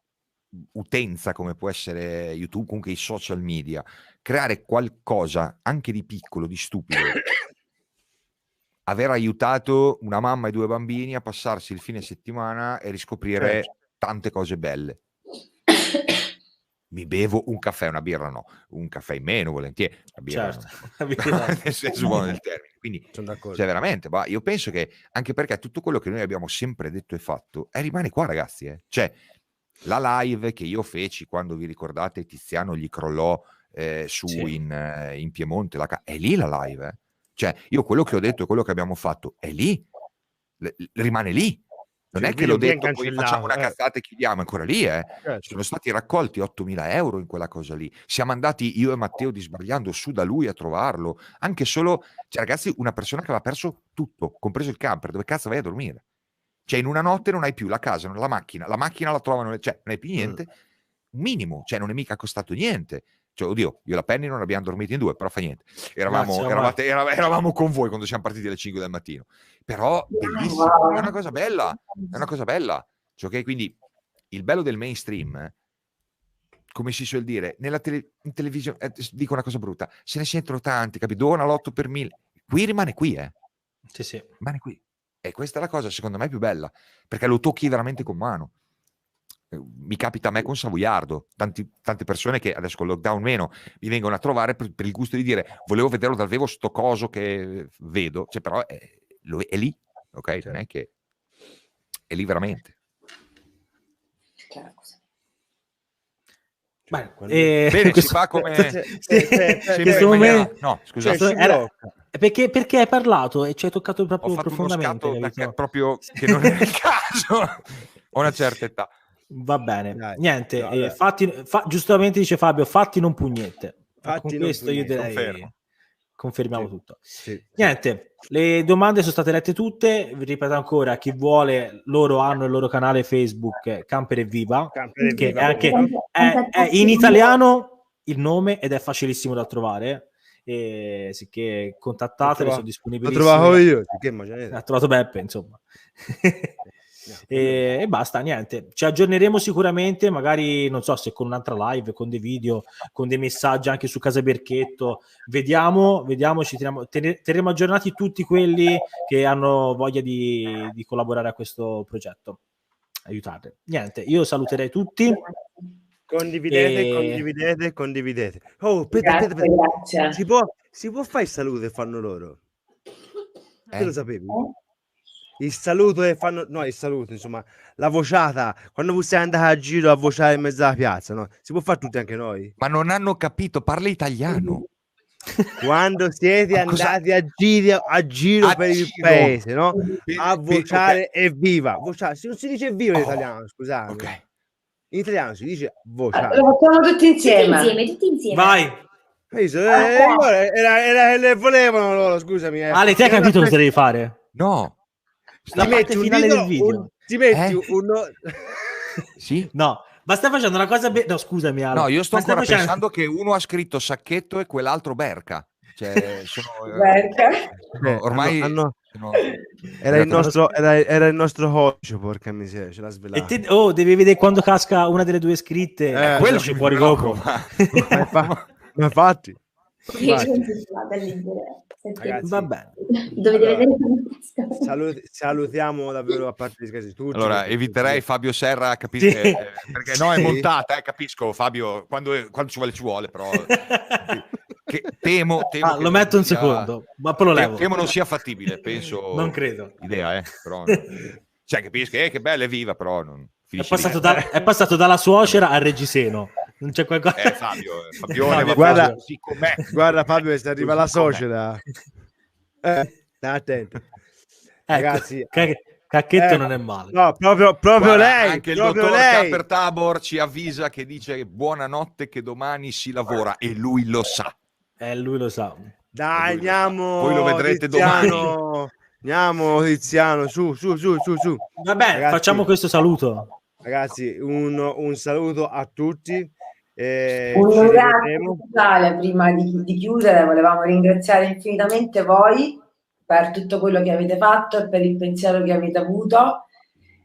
utenza come può essere YouTube, comunque i social media, creare qualcosa anche di piccolo, di stupido, aver aiutato una mamma e 2 bambini a passarsi il fine settimana e riscoprire tante cose belle. Mi bevo un caffè, una birra no, un caffè in meno volentieri, la birra nel senso buono del termine, quindi cioè veramente, io penso che anche perché tutto quello che noi abbiamo sempre detto e fatto rimane qua ragazzi, cioè la live che io feci quando vi ricordate Tiziano gli crollò in Piemonte, è lì la live, cioè io quello che ho detto e quello che abbiamo fatto è lì, rimane lì. Non è che l'ho detto, poi facciamo una cazzata e chiudiamo, ancora lì, Sono stati raccolti 8.000 euro in quella cosa lì. Siamo andati io e Matteo di Sbagliando su da lui a trovarlo. Anche solo, cioè ragazzi, una persona che aveva perso tutto, compreso il camper, dove cazzo vai a dormire? Cioè in una notte non hai più la casa, la macchina la trovano, cioè non hai più niente, minimo, cioè non è mica costato niente. Cioè, oddio, io e la Penny non abbiamo dormito in 2, però fa niente. Eravamo con voi quando siamo partiti alle 5 del mattino. Però bellissimo, è una cosa bella. Cioè, okay? Quindi il bello del mainstream, come si suol dire, in televisione, dico una cosa brutta, se ne sentono tanti, capito? Dona l'8 per 1000. Qui rimane qui, Sì. Rimane qui. E questa è la cosa, secondo me, più bella, perché lo tocchi veramente con mano. Mi capita a me con Savoiardo, tante persone che adesso con il lockdown meno mi vengono a trovare per il gusto di dire volevo vederlo dal vivo sto coso che vedo, cioè però è lì, ok? Certo. Non è che è lì veramente. Bene, si fa come no, scusate, perché hai parlato e ci hai toccato proprio profondamente, perché proprio che non era il caso. Ho una certa età. Va bene, niente, giustamente dice Fabio, fatti non pugnette. Con questo io direi confermiamo tutto. Niente, le domande sono state lette tutte, vi ripeto ancora, chi vuole, loro hanno il loro canale Facebook Camper e Viva, che è anche è in italiano il nome ed è facilissimo da trovare, e sicché contattateli, sono disponibilissimi. L'ho trovato io, ha trovato Beppe, insomma. E basta, niente, ci aggiorneremo sicuramente, magari non so se con un'altra live, con dei video, con dei messaggi anche su Casa Berchetto, vediamo, ci terremo aggiornati tutti quelli che hanno voglia di collaborare a questo progetto, aiutate. Niente, io saluterei tutti. Condividete. Oh, aspetta. Si può fare il saluto che fanno loro? Te lo sapevi? Il saluto che fanno, no, il saluto, insomma, la vociata, quando voi siete andati a giro a vociare in mezzo alla piazza, no? Si può fare tutti anche noi? Ma non hanno capito, parla italiano. Quando siete andati a giro per il paese, no? A vociare evviva. Vociare, non si dice evviva in italiano, scusate. Ok. In italiano si dice vociare. Lo facciamo tutti insieme. Tutti insieme. Vai. Le volevano loro, scusami. Ale, te hai capito cosa devi fare? No. La parte finale del video. Ti metti uno... Sì? No, ma stai facendo una cosa... No, scusami Ale. No, io sto ancora pensando che uno ha scritto Sacchetto e quell'altro Berca. Cioè, Berca. Ormai... Era il nostro coach, porca miseria, ce l'ha svelato. Devi vedere quando casca una delle 2 scritte. Quello ci fuori dopo. Ma infatti. Ragazzi, va bene. Dovete vedere salutiamo davvero, a parte gli scherzi tutti. Allora eviterei Fabio Serra, capisci? Perché no, è montata, capisco Fabio, quando ci vuole però che temo che lo metto un secondo, ma poi lo levo. Temo non sia fattibile, penso. Non credo. Idea, però cioè capisci che bella e viva, però non è passato dalla suocera al reggiseno. Non c'è qualcosa. Fabione, guarda, così com'è. Guarda Fabio, se arriva la società. Stai attento. Ragazzi, Cacchetto non è male. No, proprio Guarda, lei. Anche il proprio dottor lei. Camper Tabor ci avvisa che dice buonanotte che domani si lavora e lui lo sa. Lui lo sa. Dai, andiamo. Voi lo vedrete domani. Andiamo Tiziano, su. Vabbè, ragazzi, facciamo questo saluto. Ragazzi, un saluto a tutti. Un grazie speciale prima di chiudere. Volevamo ringraziare infinitamente voi per tutto quello che avete fatto e per il pensiero che avete avuto,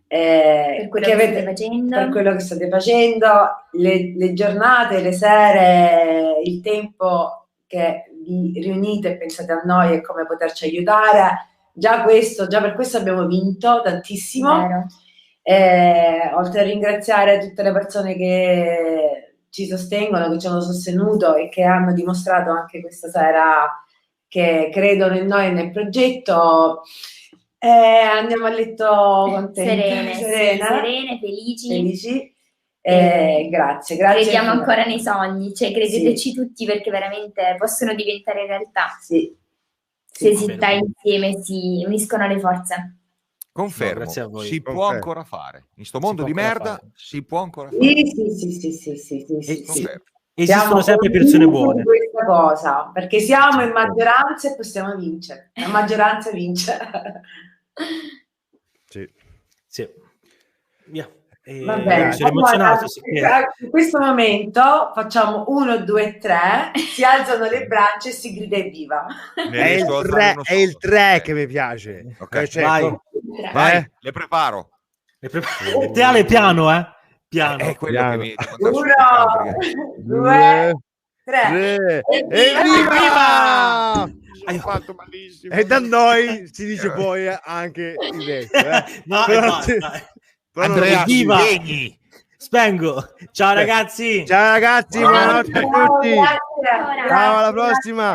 per quello che state facendo, le giornate, le sere, il tempo che vi riunite e pensate a noi e come poterci aiutare. Già per questo abbiamo vinto tantissimo. Oltre a ringraziare tutte le persone che ci sostengono, che ci hanno sostenuto e che hanno dimostrato anche questa sera che credono in noi e nel progetto, andiamo a letto contenti, serene, felici. Grazie. Crediamo ancora nei sogni, cioè credeteci tutti, perché veramente possono diventare realtà. Sì. Se si sta insieme, si uniscono le forze. Confermo, si può ancora fare. In sto mondo di merda si può ancora fare. Sì. Esistono sempre persone buone. Questa cosa, perché siamo in maggioranza e possiamo vincere. La maggioranza vince. Sì. Via. Va bene. Sono emozionato. In questo momento facciamo 1, 2, 3, si alzano le braccia e si grida evviva. È il 3 che mi piace. Okay. Vai. Le preparo. Teale piano, piano. È quello che mi 1, 2, 3. Evviva! Hai fatto malissimo. E da noi si dice poi anche il vecchio. No, Andrea, viva! Spengo. Ciao ragazzi. Ciao ragazzi, buonanotte a tutti. Ciao, ciao, alla prossima.